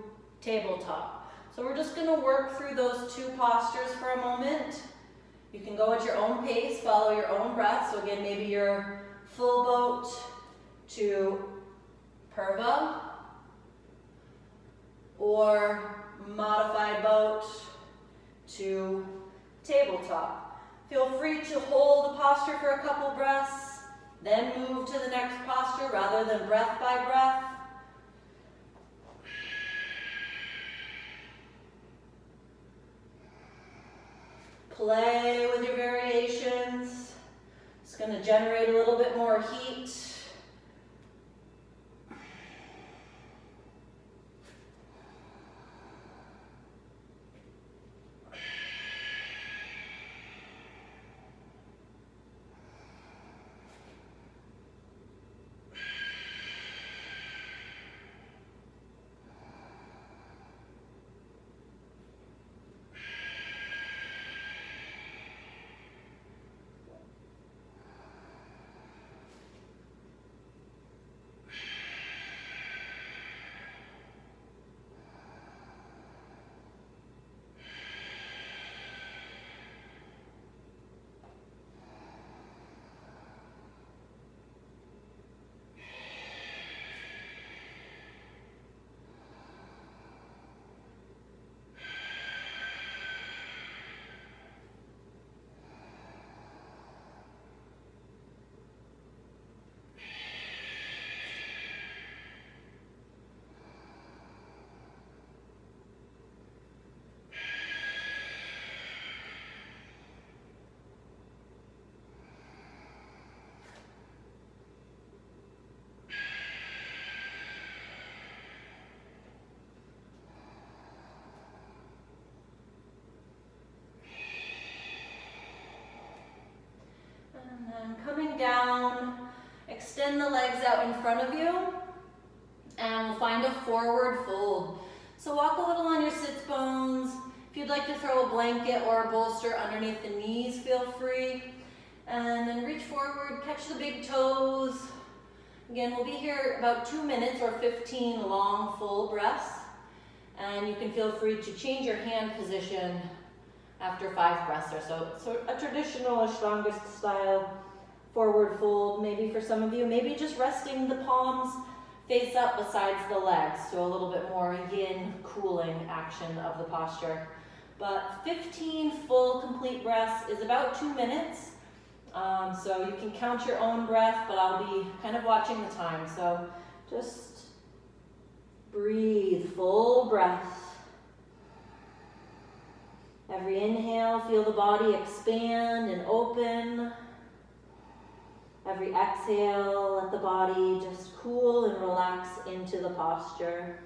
tabletop. So we're just going to work through those 2 postures for a moment. You can go at your own pace, follow your own breath. So again, maybe your full boat to Purva, or modified boat to tabletop. Feel free to hold the posture for a couple breaths, then move to the next posture rather than breath by breath. Play with your variations. It's going to generate a little bit more heat. And then coming down, extend the legs out in front of you, and we'll find a forward fold. So walk a little on your sits bones. If you'd like to throw a blanket or a bolster underneath the knees, feel free. And then reach forward, catch the big toes. Again, we'll be here about 2 minutes or 15 long, full breaths. And you can feel free to change your hand position after 5 breaths or so. So a traditional Ashtanga style forward fold, maybe for some of you, maybe just resting the palms face up besides the legs, so a little bit more yin cooling action of the posture. But 15 full complete breaths is about 2 minutes. So you can count your own breath, but I'll be kind of watching the time. So just breathe, full breath. Every inhale, feel the body expand and open. Every exhale, let the body just cool and relax into the posture.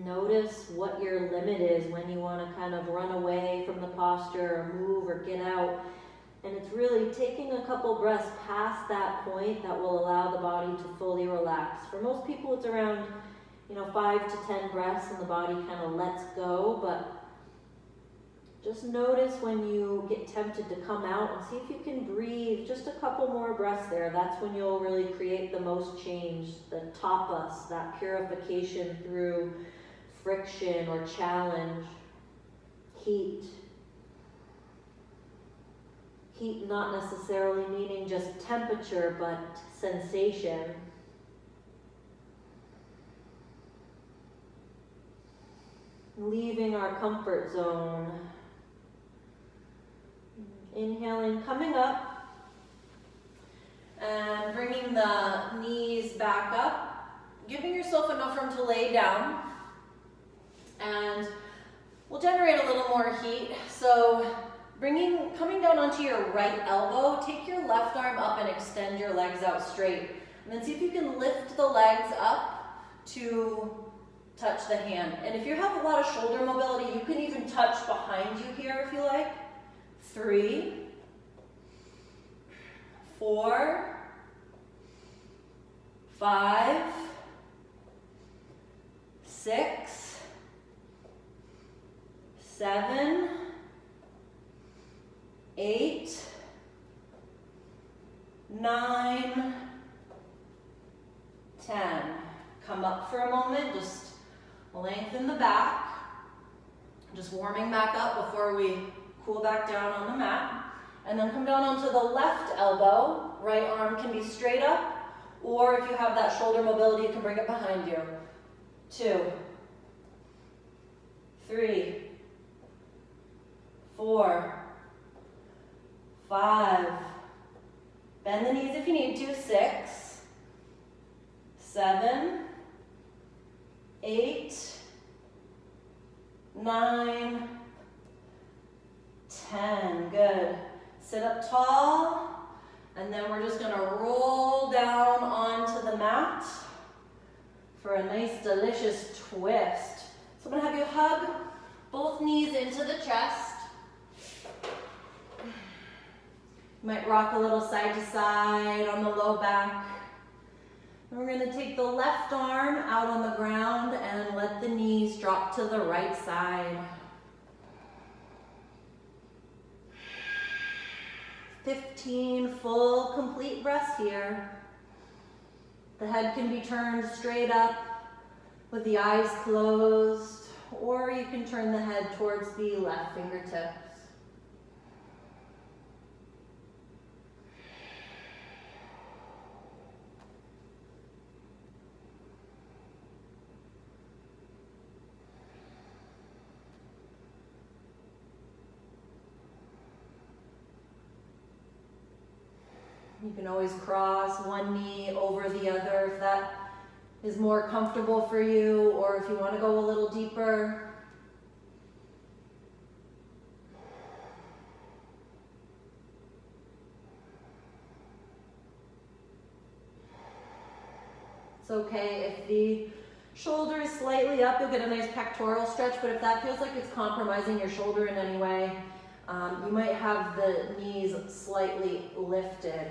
Notice what your limit is when you want to kind of run away from the posture or move or get out. And it's really taking a couple breaths past that point that will allow the body to fully relax. For most people, it's around 5 to 10 breaths and the body kind of lets go, but Just notice when you get tempted to come out and see if you can breathe just a couple more breaths there. That's when you'll really create the most change, the tapas, that purification through friction or challenge, heat. Heat not necessarily meaning just temperature, but sensation. Leaving our comfort zone. Inhaling, coming up, and bringing the knees back up, giving yourself enough room to lay down, and we'll generate a little more heat. So coming down onto your right elbow, take your left arm up and extend your legs out straight, and then see if you can lift the legs up to touch the hand. And if you have a lot of shoulder mobility, you can even touch behind you here if you like. 3, 4, 5, 6, 7, 8, 9, 10. Come up for a moment, just lengthen the back. Just warming back up before we cool back down on the mat. And then come down onto the left elbow. Right arm can be straight up, or if you have that shoulder mobility, you can bring it behind you. 2, 3, 4, 5. Bend the knees if you need to. 6, 7, 8, 9, 10. Good. Sit up tall, and then we're just gonna roll down onto the mat for a nice, delicious twist. So I'm gonna have you hug both knees into the chest. You might rock a little side to side on the low back. And we're gonna take the left arm out on the ground and let the knees drop to the right side. 15 full, complete breaths here. The head can be turned straight up with the eyes closed, or you can turn the head towards the left fingertips. You can always cross one knee over the other if that is more comfortable for you, or if you want to go a little deeper. It's okay if the shoulder is slightly up, you'll get a nice pectoral stretch, but if that feels like it's compromising your shoulder in any way, you might have the knees slightly lifted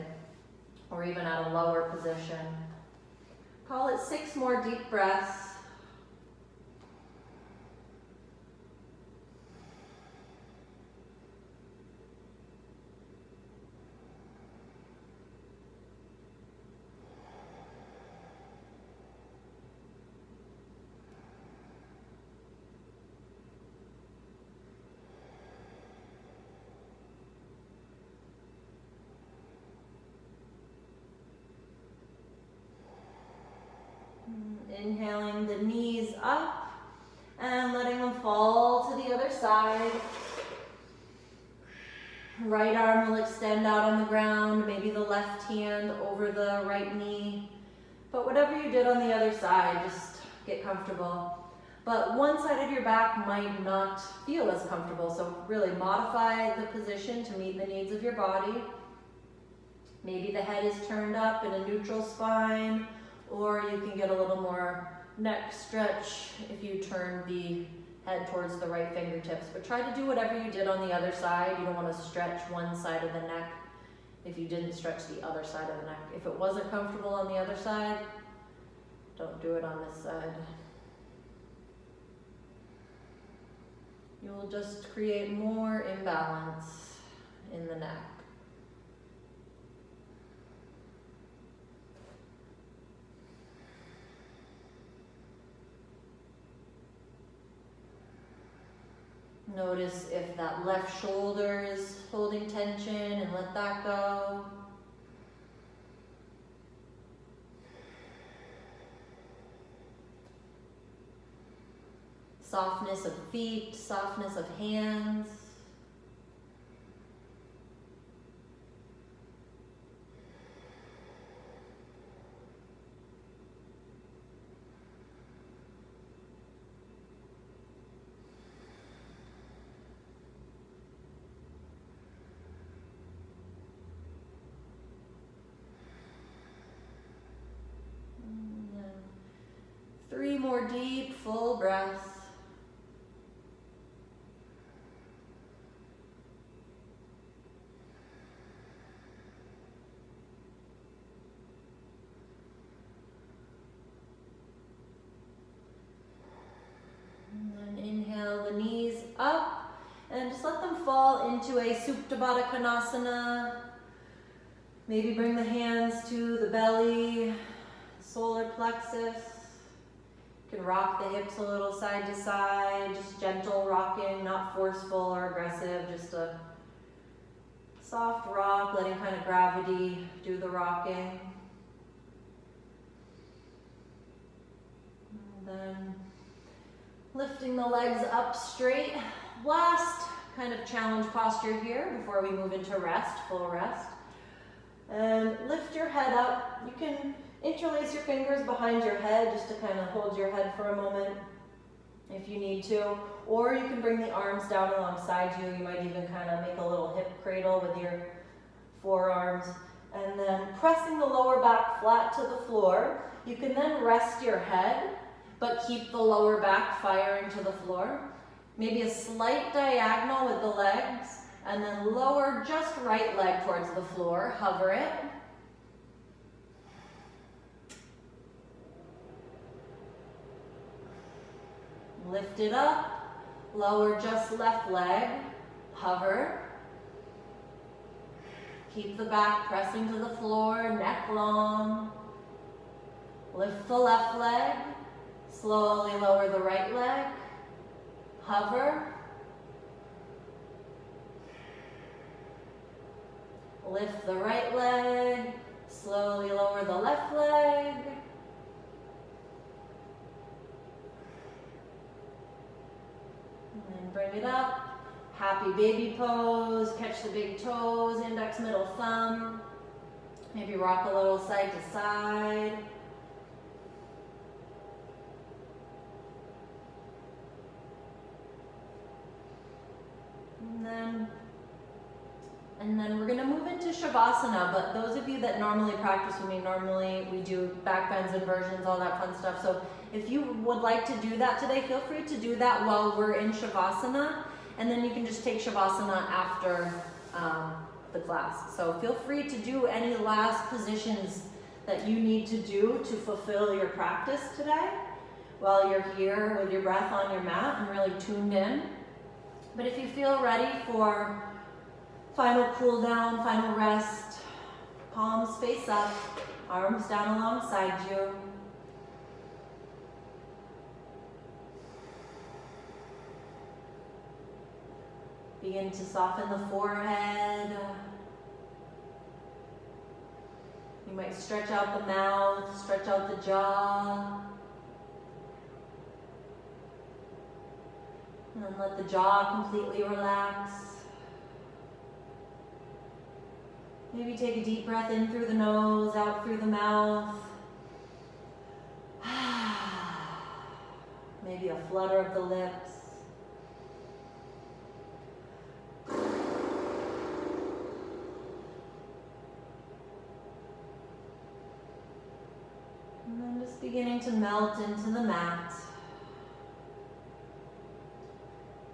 or even at a lower position. Call it 6 more deep breaths. Inhaling the knees up and letting them fall to the other side. Right arm will extend out on the ground, maybe the left hand over the right knee. But whatever you did on the other side, just get comfortable. But one side of your back might not feel as comfortable, so really modify the position to meet the needs of your body. Maybe the head is turned up in a neutral spine, or you can get a little more neck stretch if you turn the head towards the right fingertips. But try to do whatever you did on the other side. You don't want to stretch one side of the neck if you didn't stretch the other side of the neck. If it wasn't comfortable on the other side, don't do it on this side. you will just create more imbalance in the neck. Notice if that left shoulder is holding tension and let that go. Softness of feet, softness of hands. And then 3 more deep, full breaths. Inhale the knees up and just let them fall into a Supta Baddha Konasana. Maybe bring the hands to the belly, solar plexus. You can rock the hips a little side to side, just gentle rocking, not forceful or aggressive, just a soft rock, letting kind of gravity do the rocking. And then lifting the legs up straight. Last kind of challenge posture here before we move into rest, full rest. And lift your head up. You can interlace your fingers behind your head just to kind of hold your head for a moment if you need to. Or you can bring the arms down alongside you. You might even kind of make a little hip cradle with your forearms. And then pressing the lower back flat to the floor. You can then rest your head, but keep the lower back firing to the floor. Maybe a slight diagonal with the legs, and then lower just right leg towards the floor, hover it. Lift it up, lower just left leg, hover. Keep the back pressing to the floor, neck long. Lift the left leg. Slowly lower the right leg, hover, lift the right leg, slowly lower the left leg, and then bring it up, happy baby pose, catch the big toes, index, middle thumb, maybe rock a little side to side. And then we're going to move into Shavasana, but those of you that normally practice with me, normally we do back bends, inversions, all that fun stuff. So if you would like to do that today, feel free to do that while we're in Shavasana, and then you can just take Shavasana after the class. So feel free to do any last positions that you need to do to fulfill your practice today while you're here with your breath on your mat and really tuned in. But if you feel ready for final cool down, final rest, palms face up, arms down alongside you. Begin to soften the forehead. You might stretch out the mouth, stretch out the jaw. And then let the jaw completely relax. Maybe take a deep breath in through the nose, out through the mouth. Maybe a flutter of the lips. And then just beginning to melt into the mat.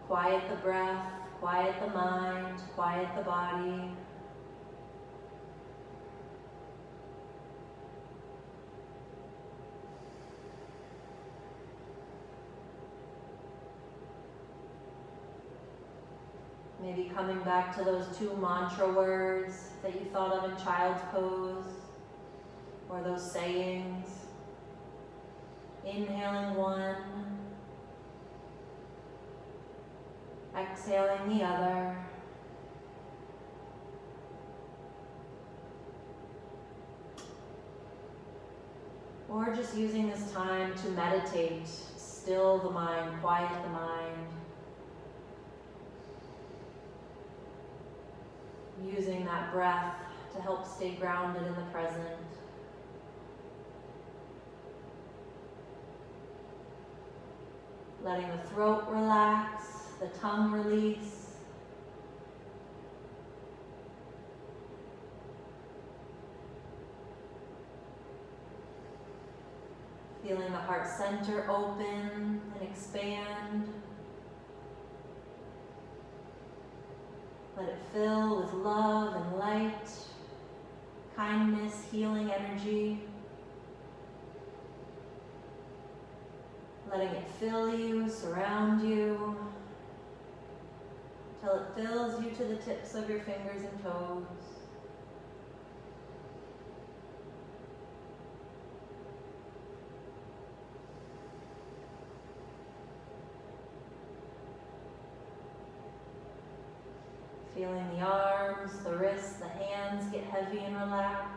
Quiet the breath, quiet the mind, quiet the body. Maybe coming back to those 2 mantra words that you thought of in child's pose, or those sayings. Inhaling one, exhaling the other. Or just using this time to meditate, still the mind, quiet the mind. Using that breath to help stay grounded in the present. Letting the throat relax, the tongue release. Feeling the heart center open and expand. Let it fill with love and light, kindness, healing energy. Letting it fill you, surround you, till it fills you to the tips of your fingers and toes. Feeling the arms, the wrists, the hands get heavy and relaxed.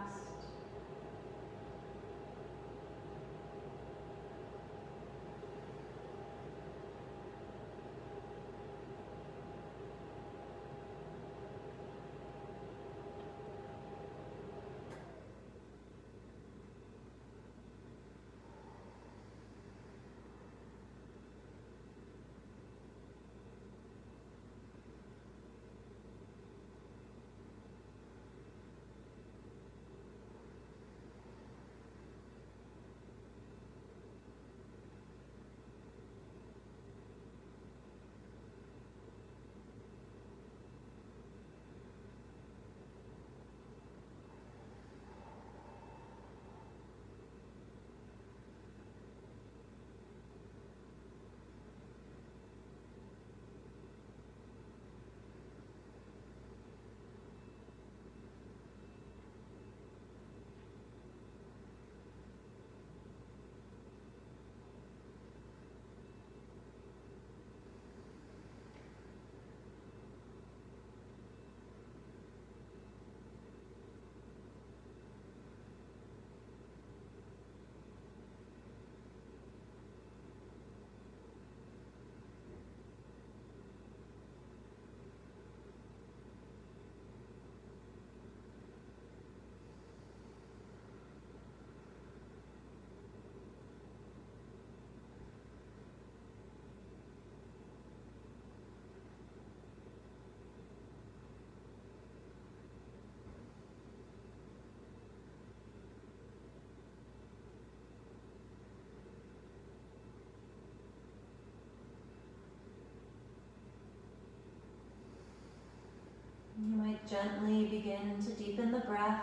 You might gently begin to deepen the breath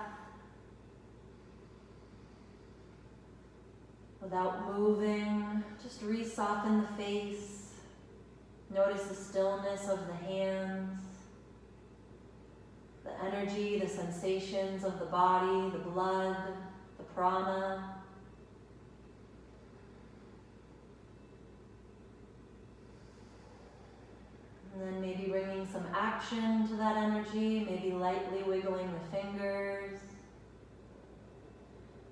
without moving. Just re-soften the face. Notice the stillness of the hands, the energy, the sensations of the body, the blood, the prana. And then maybe bringing some action to that energy, maybe lightly wiggling the fingers,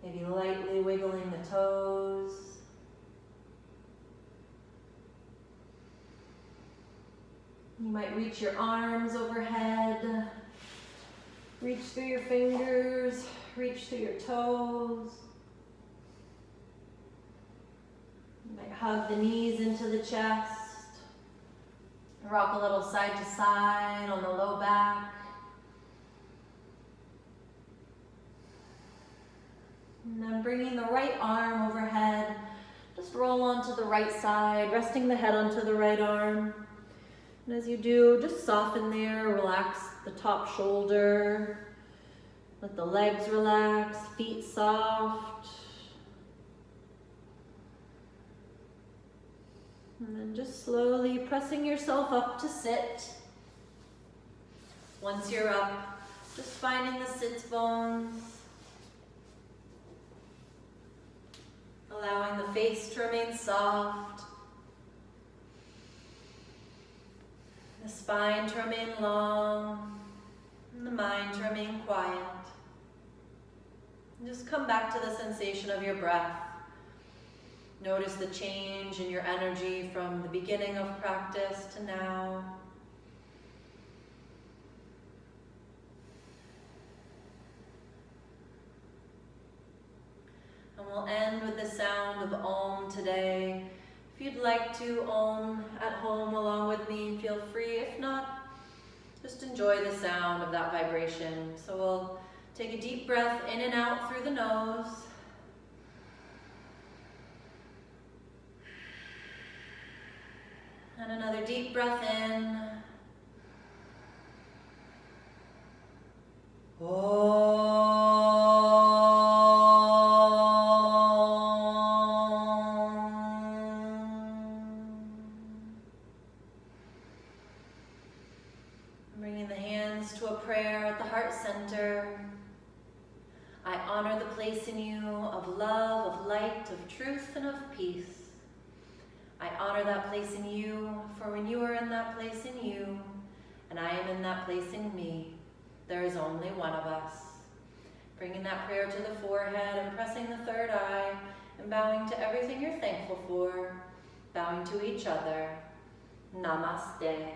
maybe lightly wiggling the toes. You might reach your arms overhead, reach through your fingers, reach through your toes. You might hug the knees into the chest. Rock a little side to side on the low back. And then bringing the right arm overhead, just roll onto the right side, resting the head onto the right arm. And as you do, just soften there, relax the top shoulder. Let the legs relax, feet soft. And then just slowly pressing yourself up to sit. Once you're up, just finding the sits bones, allowing the face to remain soft, the spine to remain long, and the mind to remain quiet. And just come back to the sensation of your breath. Notice the change in your energy from the beginning of practice to now. And we'll end with the sound of Om today. If you'd like to Om at home along with me, feel free. If not, just enjoy the sound of that vibration. So we'll take a deep breath in and out through the nose. And another deep breath in. Bringing the hands to a prayer at the heart center. I honor the place in you of love, of light, of truth, and of peace. I honor that place in you, for when you are in that place in you, and I am in that place in me, there is only one of us. Bringing that prayer to the forehead and pressing the third eye and bowing to everything you're thankful for, bowing to each other. Namaste.